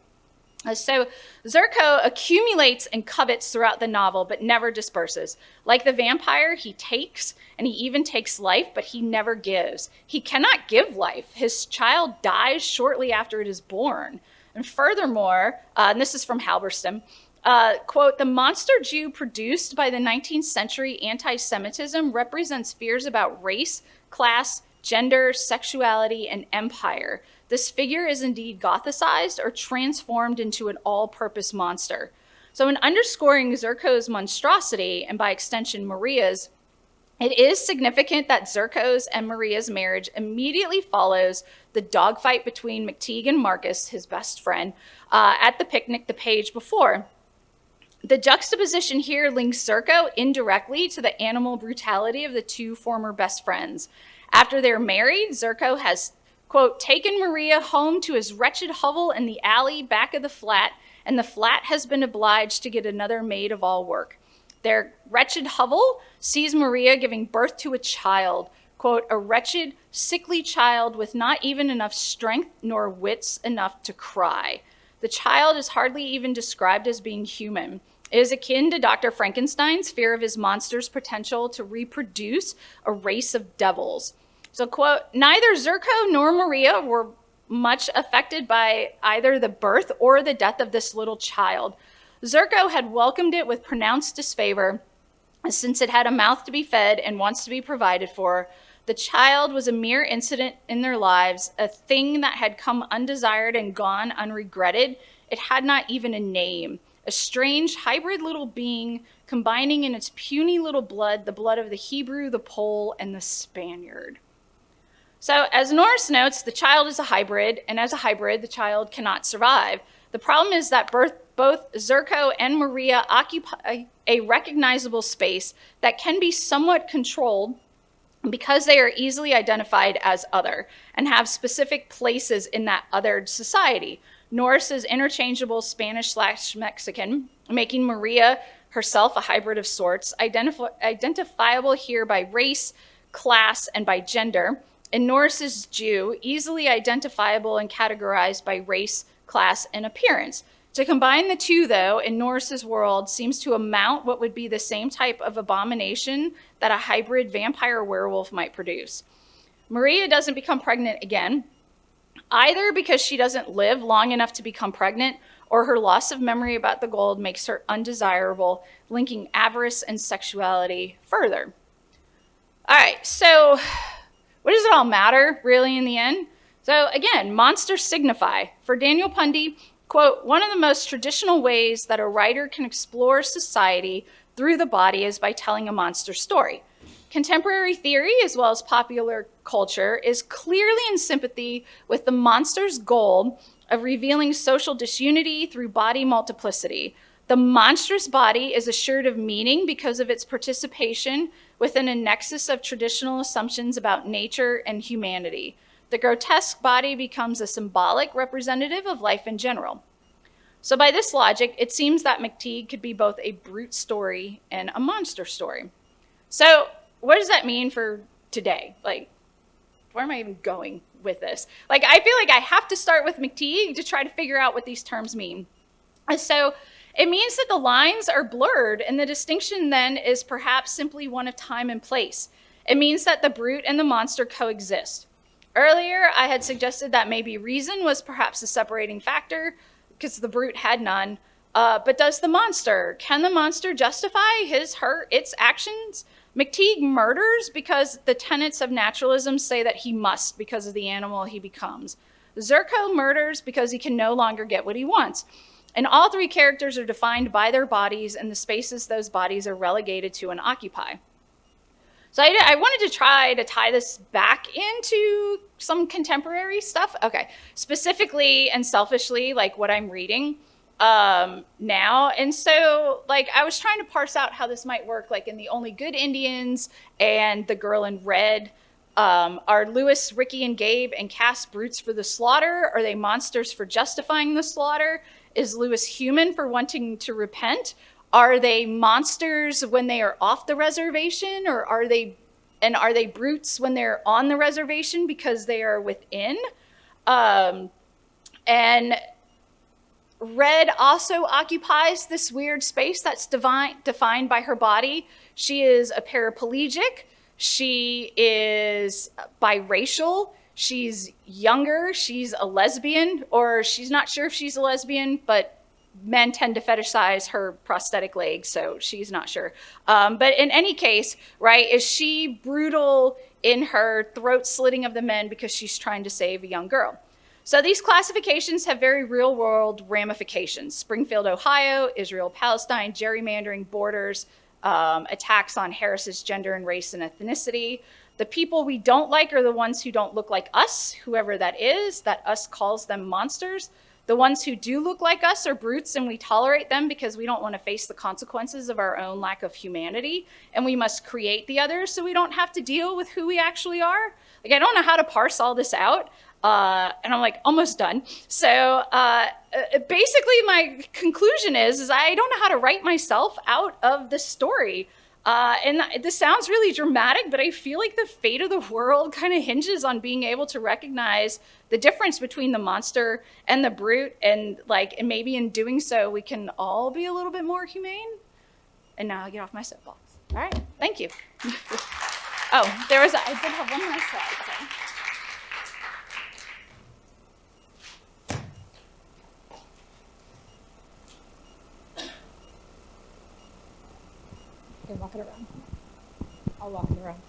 So Zerko accumulates and covets throughout the novel, but never disperses. Like the vampire, he takes, and he even takes life, but he never gives. He cannot give life. His child dies shortly after it is born. And furthermore, and this is from Halberstam, quote, the monster Jew produced by the 19th century anti-Semitism represents fears about race, class, gender, sexuality, and empire. This figure is indeed gothicized or transformed into an all-purpose monster. So in underscoring Zerko's monstrosity, and by extension Maria's, it is significant that Zerko's and Maria's marriage immediately follows the dogfight between McTeague and Marcus, his best friend, at the picnic the page before. The juxtaposition here links Zerko indirectly to the animal brutality of the two former best friends. After they're married, Zerko has, quote, taken Maria home to his wretched hovel in the alley back of the flat, and the flat has been obliged to get another maid of all work. Their wretched hovel sees Maria giving birth to a child, quote, a wretched, sickly child with not even enough strength nor wits enough to cry. The child is hardly even described as being human. It is akin to Dr. Frankenstein's fear of his monster's potential to reproduce a race of devils. So, quote, neither Zerko nor Maria were much affected by either the birth or the death of this little child. Zerko had welcomed it with pronounced disfavor, since it had a mouth to be fed and wants to be provided for. The child was a mere incident in their lives, a thing that had come undesired and gone unregretted. It had not even a name. A strange hybrid little being combining in its puny little blood the blood of the Hebrew, the Pole, and the Spaniard. So as Norris notes, the child is a hybrid, and as a hybrid, the child cannot survive. The problem is that both Zerko and Maria occupy a recognizable space that can be somewhat controlled because they are easily identified as other and have specific places in that othered society. Norris is interchangeable Spanish/Mexican, making Maria herself a hybrid of sorts, identifiable here by race, class, and by gender. And Norris is Jew, easily identifiable and categorized by race, class, and appearance. To combine the two, though, in Norris's world seems to amount what would be the same type of abomination that a hybrid vampire werewolf might produce. Maria doesn't become pregnant again, either because she doesn't live long enough to become pregnant, or her loss of memory about the gold makes her undesirable, linking avarice and sexuality further. All right, so what does it all matter, really, in the end? So again, monsters signify. For Daniel Pundy, quote, one of the most traditional ways that a writer can explore society through the body is by telling a monster story. Contemporary theory, as well as popular culture, is clearly in sympathy with the monster's goal of revealing social disunity through body multiplicity. The monstrous body is assured of meaning because of its participation within a nexus of traditional assumptions about nature and humanity. The grotesque body becomes a symbolic representative of life in general. So by this logic, it seems that McTeague could be both a brute story and a monster story. So what does that mean for today? Like, where am I even going with this? Like, I feel like I have to start with McTeague to try to figure out what these terms mean. And so it means that the lines are blurred, and the distinction then is perhaps simply one of time and place. It means that the brute and the monster coexist. Earlier, I had suggested that maybe reason was perhaps a separating factor, because the brute had none. But does the monster? Can the monster justify its actions? McTeague murders because the tenets of naturalism say that he must because of the animal he becomes. Zerko murders because he can no longer get what he wants. And all three characters are defined by their bodies and the spaces those bodies are relegated to and occupy. So I wanted to try to tie this back into some contemporary stuff. Okay, specifically and selfishly, like what I'm reading now. And so like I was trying to parse out how this might work, like in The Only Good Indians and The Girl in Red. Are Lewis, Ricky, and Gabe and Cass brutes for the slaughter? Are they monsters for justifying the slaughter? Is Lewis human for wanting to repent? Are they monsters when they are off the reservation, or are they brutes when they're on the reservation because they are within? And Red also occupies this weird space that's defined by her body. She is a paraplegic. She is biracial. She's younger. She's a lesbian, or she's not sure if she's a lesbian, but men tend to fetishize her prosthetic legs, so she's not sure. But in any case, right, is she brutal in her throat slitting of the men because she's trying to save a young girl? So these classifications have very real-world ramifications. Springfield, Ohio, Israel-Palestine, gerrymandering, borders, attacks on Harris's gender and race and ethnicity. The people we don't like are the ones who don't look like us, whoever that is. That us calls them monsters. The ones who do look like us are brutes, and we tolerate them because we don't want to face the consequences of our own lack of humanity. And we must create the others so we don't have to deal with who we actually are. Like, I don't know how to parse all this out. And I'm like almost done. So basically my conclusion is I don't know how to write myself out of this story. And this sounds really dramatic, but I feel like the fate of the world kind of hinges on being able to recognize the difference between the monster and the brute. And maybe in doing so, we can all be a little bit more humane. And now I get off my soapbox. All right, thank you. I did have one last slide. So. Okay, walk it around. I'll walk it around.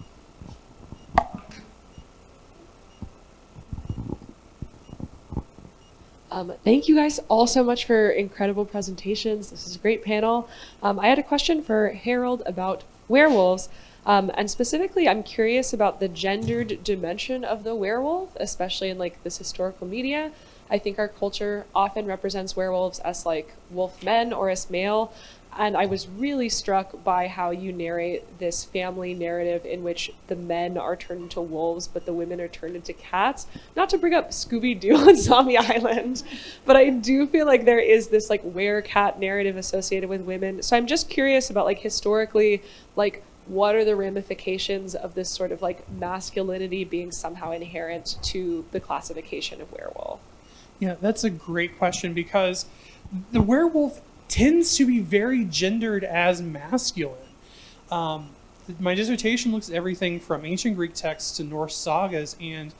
Thank you guys all so much for incredible presentations. This is a great panel. I had a question for Harold about werewolves. And specifically, I'm curious about the gendered dimension of the werewolf, especially in this historical media. I think our culture often represents werewolves as wolf men or as male. And I was really struck by how you narrate this family narrative in which the men are turned into wolves, but the women are turned into cats. Not to bring up Scooby-Doo on Zombie Island, but I do feel like there is this were-cat narrative associated with women. So I'm just curious about historically, what are the ramifications of this sort of masculinity being somehow inherent to the classification of werewolf? Yeah, that's a great question, because the werewolf tends to be very gendered as masculine. My dissertation looks at everything from ancient Greek texts to Norse sagas, and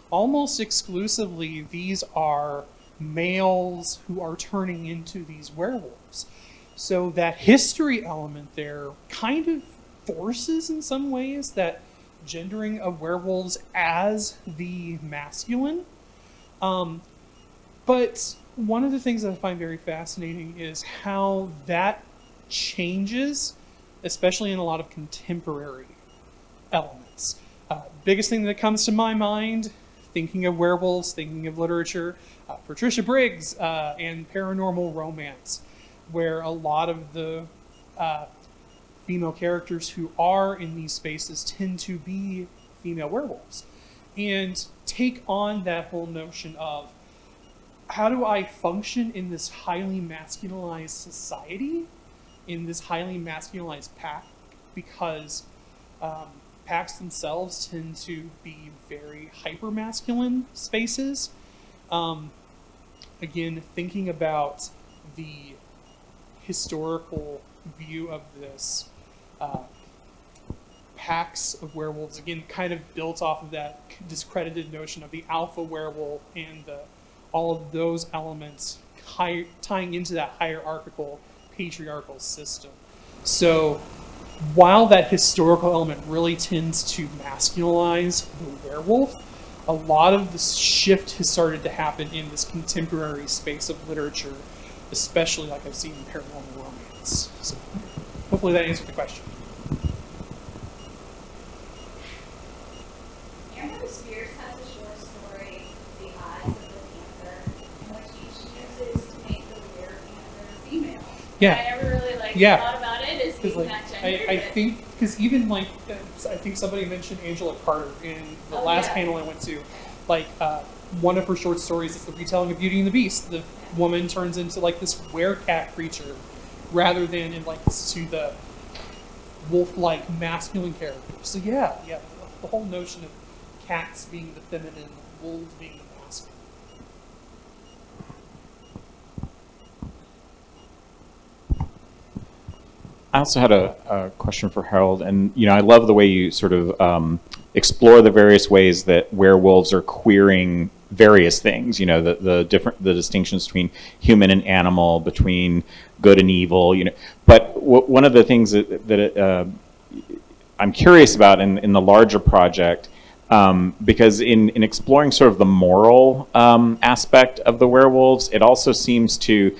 almost exclusively these are males who are turning into these werewolves. So that history element there kind of forces in some ways that gendering of werewolves as the masculine. But one of the things that I find very fascinating is how that changes, especially in a lot of contemporary elements. Biggest thing that comes to my mind, thinking of werewolves, thinking of literature, Patricia Briggs and paranormal romance, where a lot of the female characters who are in these spaces tend to be female werewolves, and take on that whole notion of, how do I function in this highly masculinized society, in this highly masculinized pack? Because packs themselves tend to be very hyper-masculine spaces. Again, thinking about the historical view of this, packs of werewolves, again, kind of built off of that discredited notion of the alpha werewolf and all of those elements tying into that hierarchical, patriarchal system. So while that historical element really tends to masculinize the werewolf, a lot of the shift has started to happen in this contemporary space of literature, especially like I've seen in paranormal romance. So hopefully that answered the question. Spears has a short story, The Eyes of the Panther, in which he chooses to make the weird panther female. Yeah. I never really thought about it as being that gendered. I think, because even I think somebody mentioned Angela Carter in the last panel I went to. One of her short stories is the retelling of Beauty and the Beast. The woman turns into this werecat creature, rather than in to the wolf-like masculine character. So yeah, the whole notion of cats being the feminine, wolves being the masculine. I also had a question for Harold, and I love the way you sort of explore the various ways that werewolves are queering various things. The distinctions between human and animal, between good and evil. But one of the things that I'm curious about in the larger project, because in exploring sort of the moral aspect of the werewolves, it also seems to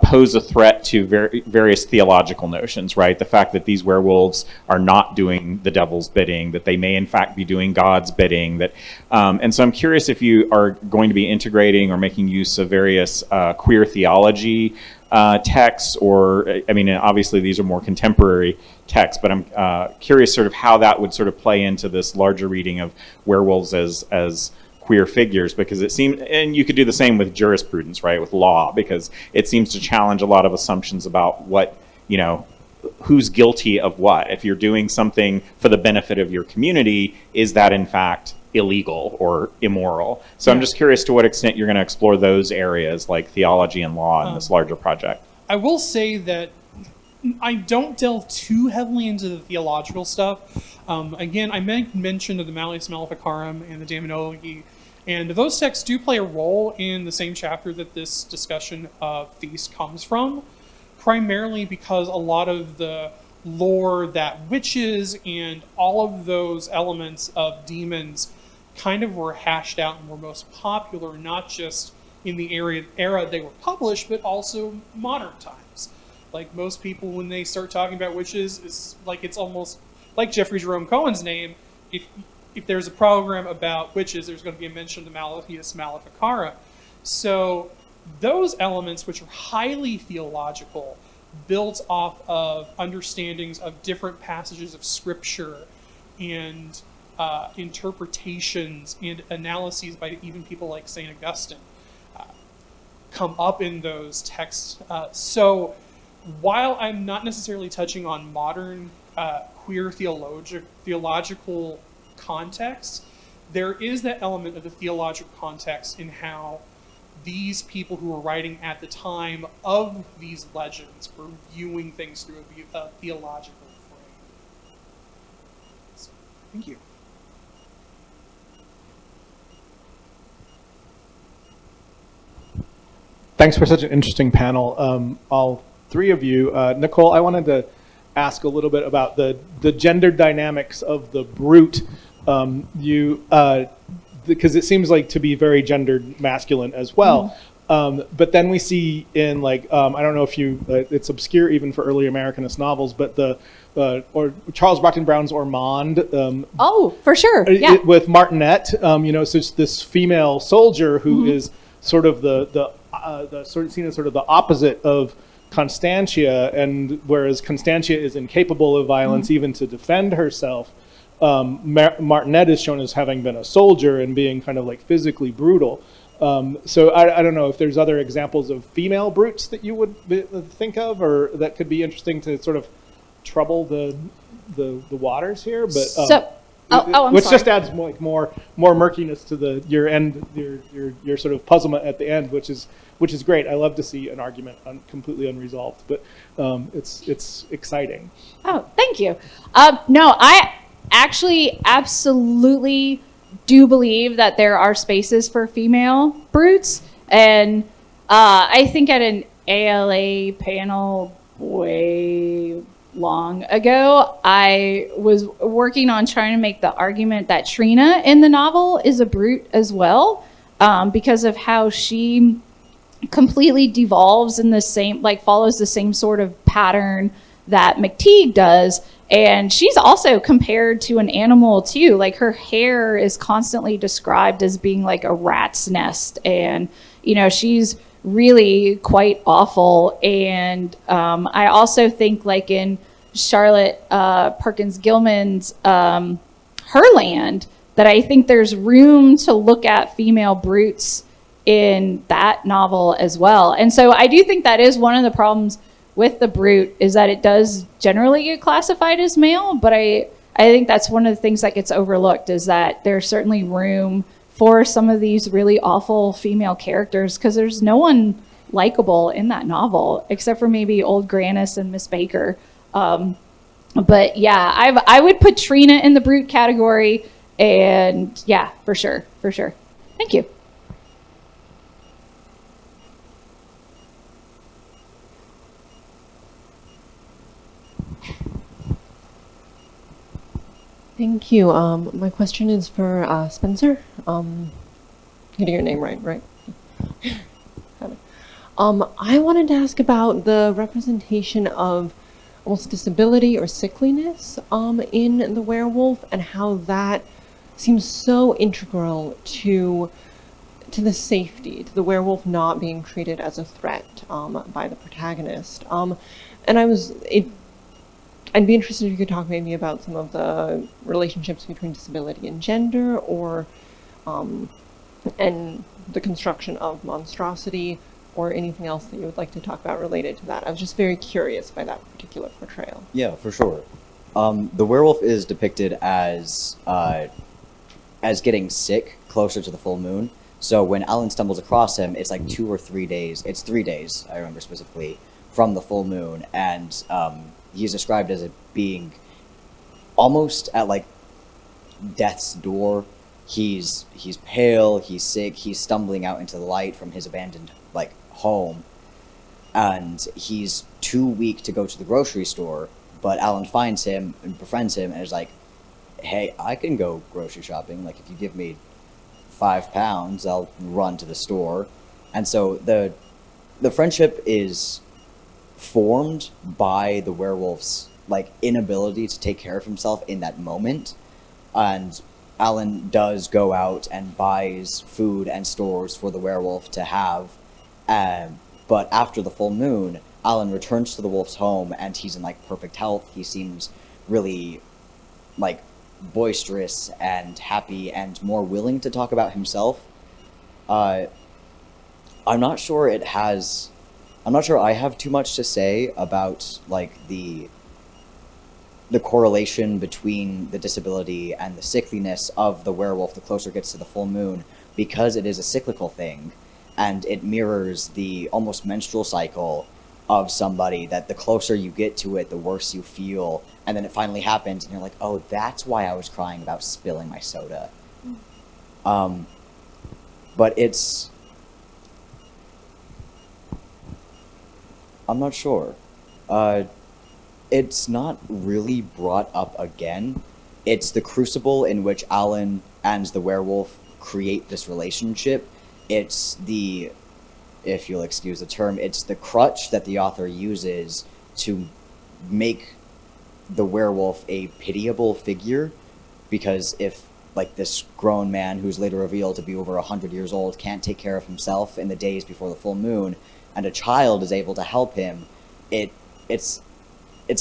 pose a threat to various theological notions, right? The fact that these werewolves are not doing the devil's bidding, that they may in fact be doing God's bidding. And so I'm curious if you are going to be integrating or making use of various queer theology texts, or, I mean, obviously these are more contemporary texts, but I'm curious sort of how that would sort of play into this larger reading of werewolves as queer figures, because it seems, and you could do the same with jurisprudence, right, with law, because it seems to challenge a lot of assumptions about what, who's guilty of what. If you're doing something for the benefit of your community, is that in fact illegal or immoral? So I'm just curious to what extent you're going to explore those areas like theology and law in this larger project. I will say that I don't delve too heavily into the theological stuff. Again, I mentioned the Malleus Maleficarum and the Daemonology, and those texts do play a role in the same chapter that this discussion of Feast comes from, primarily because a lot of the lore that witches and all of those elements of demons kind of were hashed out and were most popular, not just in the era they were published, but also modern times. Like most people, when they start talking about witches, it's almost like Jeffrey Jerome Cohen's name. If there's a program about witches, there's going to be a mention of the Malleus Maleficarum. So those elements, which are highly theological, built off of understandings of different passages of Scripture and interpretations and analyses by even people like St. Augustine, come up in those texts. So while I'm not necessarily touching on modern queer theological context, there is that element of the theological context in how these people who were writing at the time of these legends were viewing things through a theological frame. So, thank you. Thanks for such an interesting panel, all three of you. Nicole, I wanted to ask a little bit about the gender dynamics of the brute. Because it seems like to be very gendered masculine as well. But then we see in I don't know if you, it's obscure even for early Americanist novels, but or Charles Brockden Brown's Ormond. Oh, for sure, yeah. With Martinet, so it's this female soldier who is sort of seen as sort of the opposite of Constantia, and whereas Constantia is incapable of violence even to defend herself, Martinet is shown as having been a soldier and being kind of physically brutal. So I don't know if there's other examples of female brutes that you would think of, or that could be interesting to sort of trouble the waters here. But which sorry. just adds more murkiness to your sort of puzzlement at the end, which is great. I love to see an argument completely unresolved, but it's exciting. Oh, thank you. No, I actually absolutely do believe that there are spaces for female brutes, and I think at an ALA panel way long ago, I was working on trying to make the argument that Trina in the novel is a brute as well, because of how she completely devolves in the same, follows the same sort of pattern that McTeague does. And she's also compared to an animal too. Her hair is constantly described as being like a rat's nest, and she's really quite awful. And I also think in Charlotte Perkins Gilman's Herland, that I think there's room to look at female brutes in that novel as well. And so I do think that is one of the problems with the brute, is that it does generally get classified as male, but I think that's one of the things that gets overlooked, is that there's certainly room for some of these really awful female characters, because there's no one likable in that novel except for maybe old Grannis and Miss Baker. But yeah, I would put Trina in the brute category, and yeah, for sure. Thank you. Thank you. My question is for Spencer. Getting your name right? Got it. I wanted to ask about the representation of almost disability or sickliness in the werewolf, and how that seems so integral to the safety, to the werewolf not being treated as a threat by the protagonist. And I'd be interested if you could talk maybe about some of the relationships between disability and gender, or and the construction of monstrosity, or anything else that you would like to talk about related to that. I was just very curious by that particular portrayal. Yeah, for sure. The werewolf is depicted as getting sick closer to the full moon. So when Alan stumbles across him, it's like 2 or 3 days. It's 3 days, I remember specifically, from the full moon, and he's described as it being almost at like death's door. He's pale, he's sick, he's stumbling out into the light from his abandoned like home, and he's too weak to go to the grocery store. But Alan finds him and befriends him and is like, "Hey, I can go grocery shopping. Like, if you give me £5, I'll run to the store." And so the friendship is formed by the werewolf's like inability to take care of himself in that moment, and Alan does go out and buys food and stores for the werewolf to have, but after the full moon, Alan returns to the wolf's home and he's in like perfect health. He seems really like boisterous and happy and more willing to talk about himself. I'm not sure I have too much to say about like the correlation between the disability and the sickliness of the werewolf the closer it gets to the full moon, because it is a cyclical thing, and it mirrors the almost menstrual cycle of somebody, that the closer you get to it, the worse you feel, and then it finally happens, and you're like, oh, that's why I was crying about spilling my soda. But I'm not sure. It's not really brought up again. It's the crucible in which Alan and the werewolf create this relationship. It's the, if you'll excuse the term, it's the crutch that the author uses to make the werewolf a pitiable figure, because if like this grown man who's later revealed to be over 100 years old can't take care of himself in the days before the full moon, and a child is able to help him, it's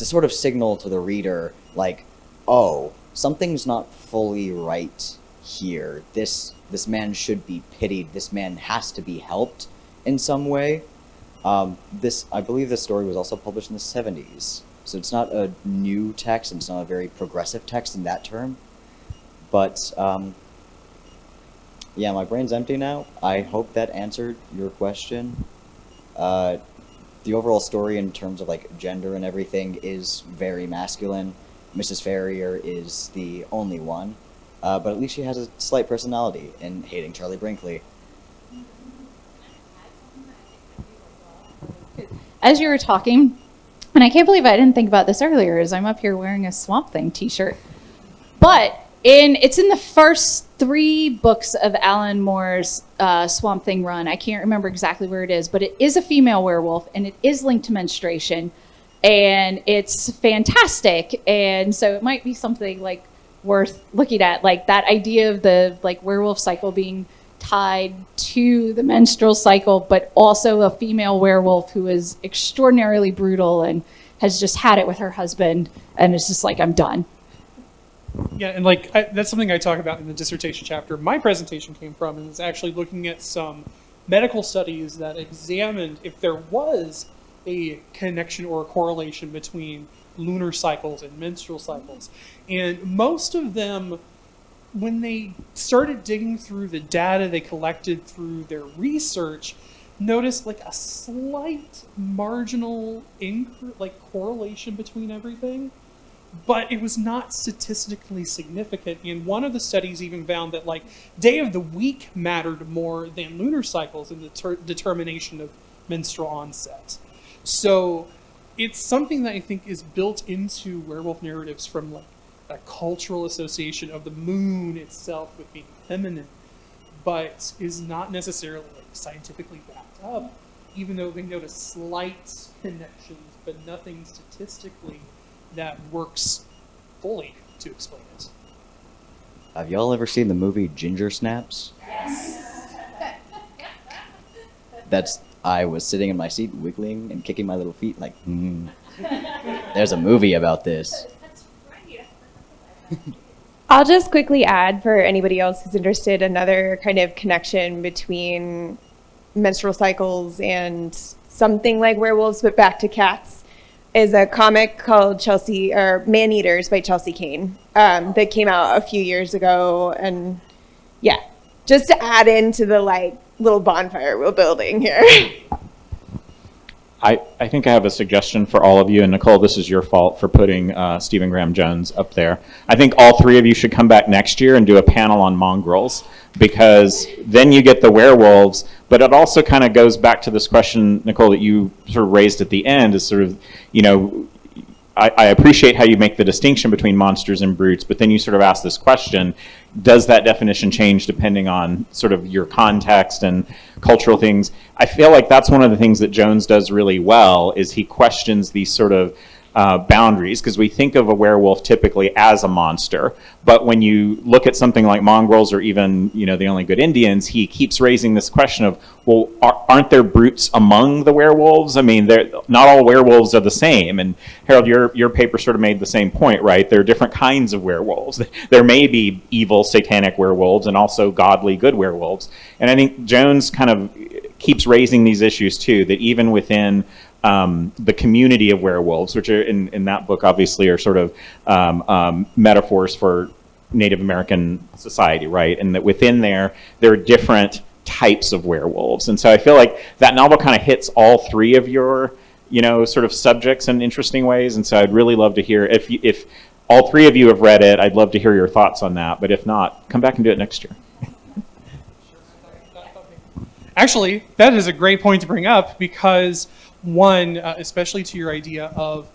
a sort of signal to the reader, like, oh, something's not fully right here. This man should be pitied. This man has to be helped in some way. I believe this story was also published in the 70s, so it's not a new text, and it's not a very progressive text in that term. But yeah, my brain's empty now. I hope that answered your question. The overall story in terms of like gender and everything is very masculine. Mrs. Ferrier is the only one, but at least she has a slight personality in hating Charlie Brinkley. As you were talking, and I can't believe I didn't think about this earlier, is I'm up here wearing a Swamp Thing t-shirt. But it's in the first 3 books of Alan Moore's Swamp Thing run. I can't remember exactly where it is, but it is a female werewolf, and it is linked to menstruation, and it's fantastic. And so it might be something like worth looking at, like that idea of the like werewolf cycle being tied to the menstrual cycle, but also a female werewolf who is extraordinarily brutal and has just had it with her husband, and it's just like, I'm done. Yeah, and like that's something I talk about in the dissertation chapter my presentation came from, and it's actually looking at some medical studies that examined if there was a connection or a correlation between lunar cycles and menstrual cycles. And most of them, when they started digging through the data they collected through their research, noticed like a slight marginal correlation between everything, but it was not statistically significant. And one of the studies even found that like day of the week mattered more than lunar cycles in the determination of menstrual onset. So it's something that I think is built into werewolf narratives from like a cultural association of the moon itself with being feminine, but is not necessarily like scientifically backed up, even though they notice slight connections, but nothing statistically that works fully to explain it. Have y'all ever seen the movie Ginger Snaps? I was sitting in my seat, wiggling and kicking my little feet like, there's a movie about this. I'll just quickly add for anybody else who's interested, another kind of connection between menstrual cycles and something like werewolves, but back to cats, is a comic called Man Eaters by Chelsea Kane that came out a few years ago. And yeah, just to add into the like little bonfire we're building here. I think I have a suggestion for all of you, and Nicole, this is your fault for putting Stephen Graham Jones up there. I think all three of you should come back next year and do a panel on mongrels, because then you get the werewolves, but it also kind of goes back to this question, Nicole, that you sort of raised at the end, is sort of, you know, I appreciate how you make the distinction between monsters and brutes, but then you sort of ask this question, does that definition change depending on sort of your context and cultural things? I feel like that's one of the things that Jones does really well, is he questions these sort of boundaries, because we think of a werewolf typically as a monster, but when you look at something like mongrels or even, you know, The Only Good Indians, he keeps raising this question of, well, aren't there brutes among the werewolves? I mean, not all werewolves are the same. And Harold, your paper sort of made the same point, right? There are different kinds of werewolves. There may be evil satanic werewolves and also godly good werewolves. And I think Jones kind of keeps raising these issues too, that even within the community of werewolves, which are in that book obviously are sort of metaphors for Native American society, right? And that within there are different types of werewolves. And so I feel like that novel kind of hits all three of your, you know, sort of subjects in interesting ways. And so I'd really love to hear, if all three of you have read it, I'd love to hear your thoughts on that. But if not, come back and do it next year. Actually, that is a great point to bring up, because one, especially to your idea of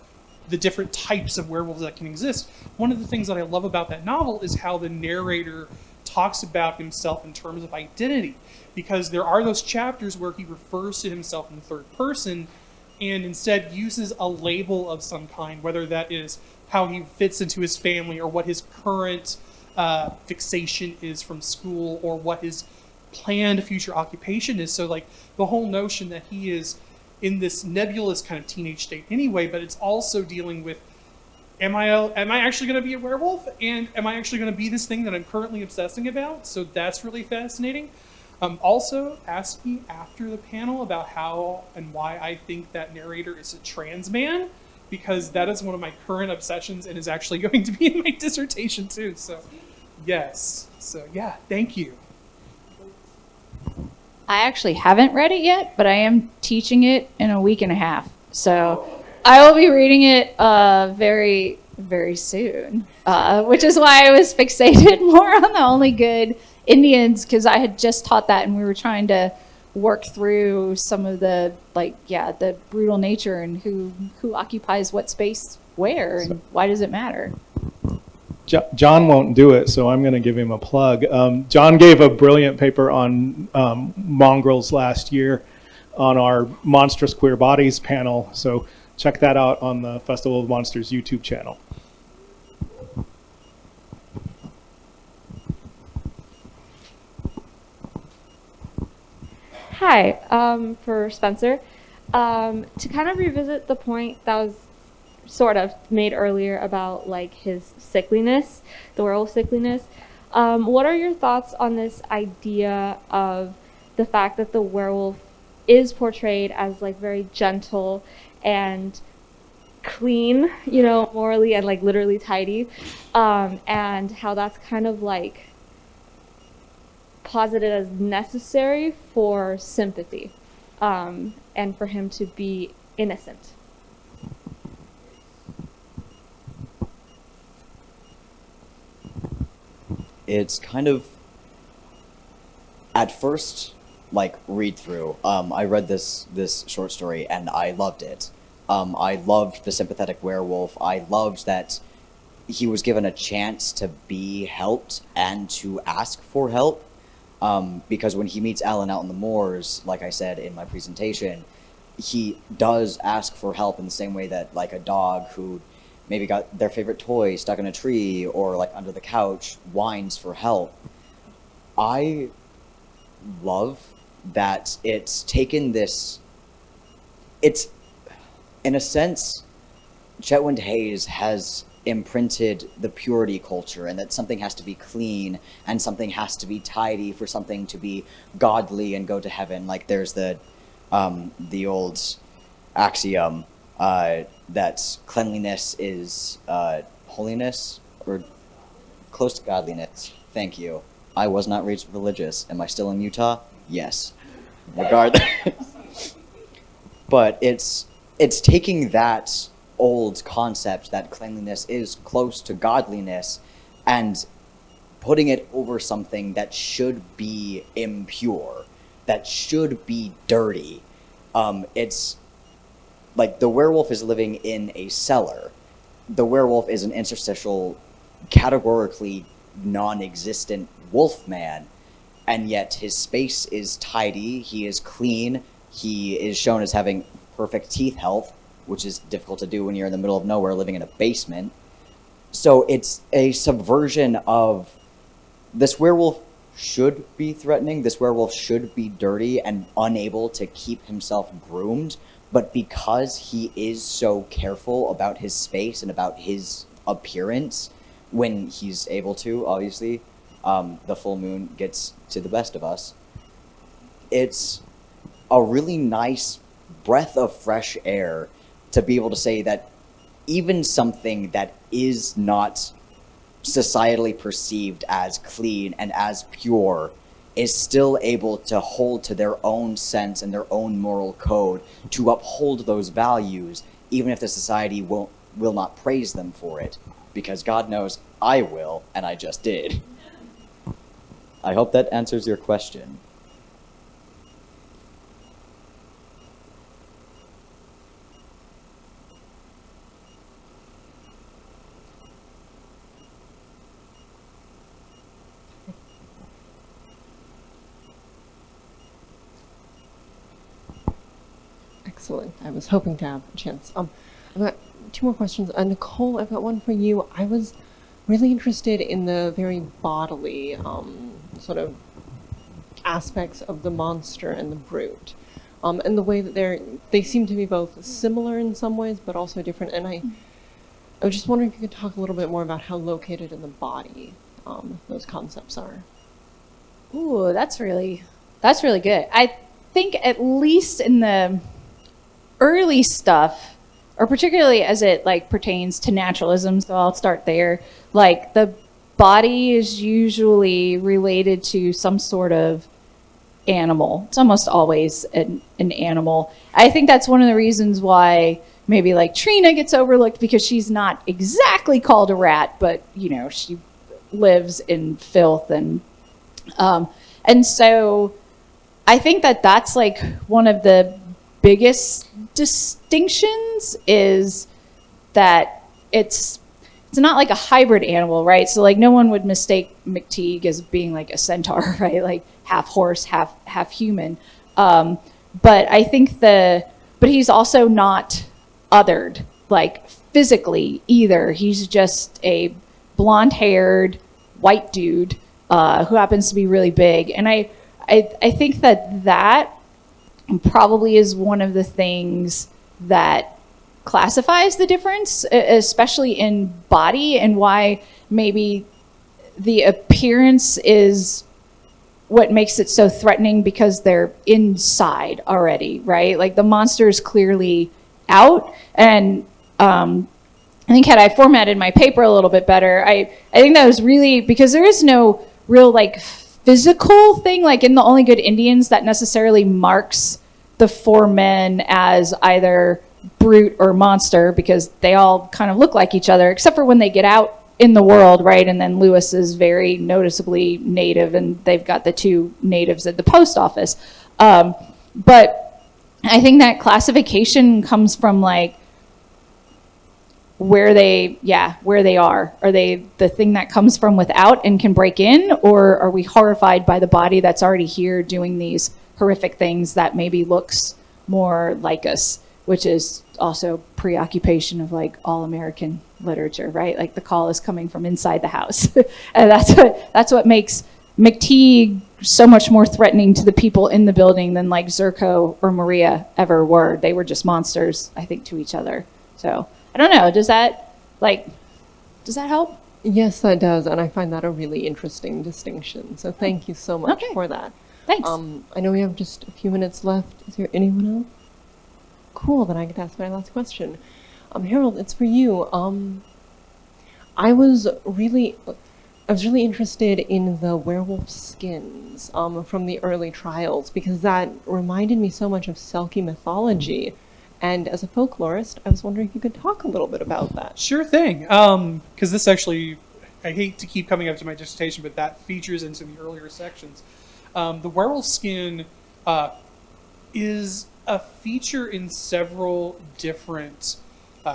the different types of werewolves that can exist, one of the things that I love about that novel is how the narrator talks about himself in terms of identity, because there are those chapters where he refers to himself in the third person and instead uses a label of some kind, whether that is how he fits into his family or what his current fixation is from school or what his planned future occupation is. So like the whole notion that he is in this nebulous kind of teenage state anyway, but it's also dealing with, am I actually going to be a werewolf? And am I actually going to be this thing that I'm currently obsessing about? So that's really fascinating. Also, ask me after the panel about how and why I think that narrator is a trans man, because that is one of my current obsessions and is actually going to be in my dissertation too. So yes. So yeah, thank you. I actually haven't read it yet, but I am teaching it in a week and a half. So I will be reading it very, very soon, which is why I was fixated more on The Only Good Indians, because I had just taught that and we were trying to work through some of the, the brutal nature and who occupies what space where and why does it matter. John won't do it, so I'm going to give him a plug. John gave a brilliant paper on mongrels last year on our Monstrous Queer Bodies panel, so check that out on the Festival of Monsters YouTube channel. Hi, for Spencer. To kind of revisit the point that was sort of made earlier about like his sickliness, the werewolf sickliness. What are your thoughts on this idea of the fact that the werewolf is portrayed as like very gentle and clean, you know, morally and like literally tidy, and how that's kind of like posited as necessary for sympathy? and for him to be innocent. It's kind of, at first, like, read through. I read this short story and I loved it. I loved the sympathetic werewolf. I loved that he was given a chance to be helped and to ask for help. Because when he meets Alan out in the moors, like I said in my presentation, he does ask for help in the same way that, like, a dog who maybe got their favorite toy stuck in a tree or, like, under the couch whines for help. I love that it's taken this... It's, in a sense, Chetwynd Hayes has imprinted the purity culture, and that something has to be clean and something has to be tidy for something to be godly and go to heaven. Like, there's the old axiom that cleanliness is holiness, or close to godliness. Thank you. I was not raised religious. Am I still in Utah? Yes. Regardless. But it's taking that old concept that cleanliness is close to godliness and putting it over something that should be impure, that should be dirty. It's like the werewolf is living in a cellar. The werewolf is an interstitial, categorically non-existent wolf man, and yet his space is tidy, he is clean, he is shown as having perfect teeth health, which is difficult to do when you're in the middle of nowhere living in a basement. So it's a subversion of, this werewolf should be threatening, this werewolf should be dirty and unable to keep himself groomed, but because he is so careful about his space and about his appearance, when he's able to, obviously, the full moon gets to the best of us, it's a really nice breath of fresh air to be able to say that even something that is not societally perceived as clean and as pure is still able to hold to their own sense and their own moral code to uphold those values, even if the society will not praise them for it. Because God knows I will, and I just did. I hope that answers your question. Excellent. I was hoping to have a chance. I've got two more questions. Nicole, I've got one for you. I was really interested in the very bodily sort of aspects of the monster and the brute, and the way that they seem to be both similar in some ways, but also different. And I was just wondering if you could talk a little bit more about how located in the body those concepts are. Ooh, that's really good. I think at least in the early stuff, or particularly as it like pertains to naturalism, so I'll start there, like the body is usually related to some sort of animal. It's almost always an animal. I think that's one of the reasons why maybe like Trina gets overlooked, because she's not exactly called a rat, but you know, she lives in filth, and so I think that that's like one of the biggest distinctions, is that it's not like a hybrid animal, right? So like no one would mistake McTeague as being like a centaur, right? Like half horse, half human. But I think but he's also not othered, like physically either. He's just a blonde-haired white dude who happens to be really big. And I think that probably is one of the things that classifies the difference, especially in body, and why maybe the appearance is what makes it so threatening, because they're inside already, right? Like the monster is clearly out, and I think had I formatted my paper a little bit better, I think that was really, because there is no real like physical thing like in the Only Good Indians that necessarily marks the four men as either brute or monster, because they all kind of look like each other, except for when they get out in the world, right? And then Lewis is very noticeably native, and they've got the two natives at the post office. But I think that classification comes from like where they are. Are they the thing that comes from without and can break in, or are we horrified by the body that's already here doing these horrific things that maybe looks more like us, which is also preoccupation of like all American literature, right? Like the call is coming from inside the house. And that's what makes McTeague so much more threatening to the people in the building than like Zerko or Maria ever were. They were just monsters, I think, to each other. So I don't know. Does that help? Yes, that does, and I find that a really interesting distinction. So thank you so much for that. Thanks. I know we have just a few minutes left. Is there anyone else? Cool, then I get to ask my last question. Harold, it's for you. I was really interested in the werewolf skins from the early trials, because that reminded me so much of Selkie mythology. And as a folklorist, I was wondering if you could talk a little bit about that. Sure thing. Because this actually, I hate to keep coming up to my dissertation, but that features into the earlier sections. The werewolf skin is a feature in several different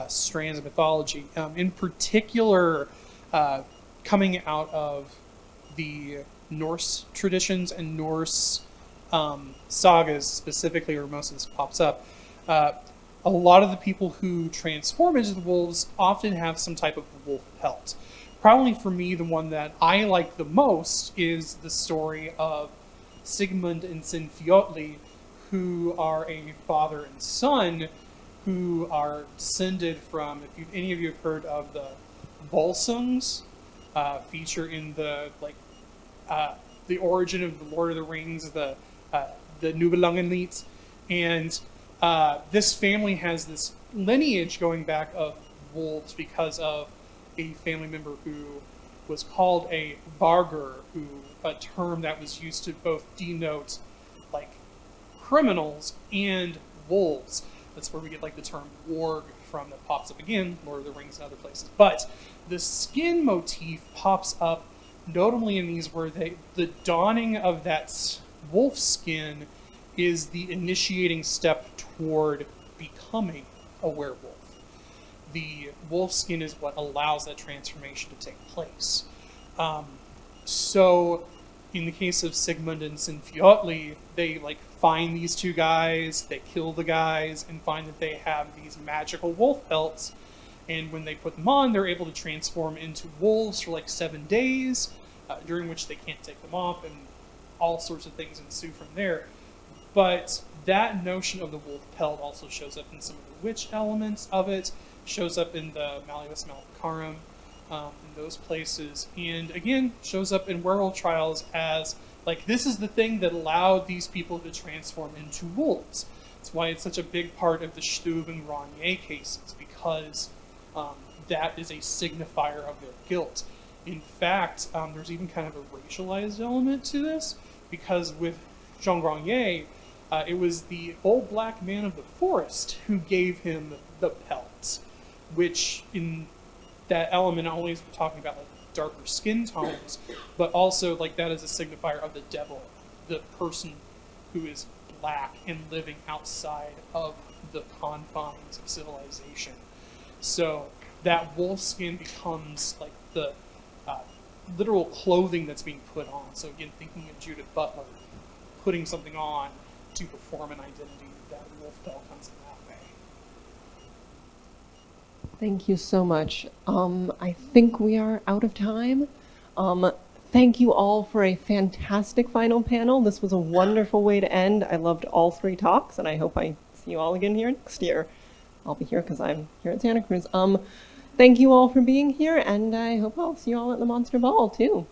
strands of mythology. In particular, coming out of the Norse traditions and Norse sagas specifically, where most of this pops up, a lot of the people who transform into the wolves often have some type of wolf pelt. Probably for me, the one that I like the most is the story of Sigmund and Sinfiotli, who are a father and son who are descended from, if any of you have heard of the Volsungs, feature in the the origin of the Lord of the Rings, the Nibelungenlied, and this family has this lineage going back of wolves because of a family member who was called a vargur, a term that was used to both denote like criminals and wolves. That's where we get like the term warg from, that pops up again, Lord of the Rings and other places. But the skin motif pops up notably in these where the donning of that wolf skin is the initiating step toward becoming a werewolf. The wolf skin is what allows that transformation to take place. So in the case of Sigmund and Sinfiotli, they like find these two guys, they kill the guys, and find that they have these magical wolf pelts. And when they put them on, they're able to transform into wolves for like 7 days, during which they can't take them off, and all sorts of things ensue from there. But that notion of the wolf pelt also shows up in some of the witch elements of it, shows up in the Malleus Maleficarum, in those places, and again, shows up in werewolf trials as, like, this is the thing that allowed these people to transform into wolves. That's why it's such a big part of the Stub and Grenier cases, because that is a signifier of their guilt. In fact, there's even kind of a racialized element to this, because with Jean Grenier, it was the old black man of the forest who gave him the pelt, which in that element, not only is we're talking about like darker skin tones, but also like that is a signifier of the devil, the person who is black and living outside of the confines of civilization. So that wolf skin becomes like the literal clothing that's being put on. So again, thinking of Judith Butler putting something on to perform an identity, that wolf pelt comes in that way. Thank you so much. I think we are out of time. Thank you all for a fantastic final panel. This was a wonderful way to end. I loved all 3 talks, and I hope I see you all again here next year. I'll be here because I'm here at Santa Cruz. Thank you all for being here, and I hope I'll see you all at the Monster Ball, too.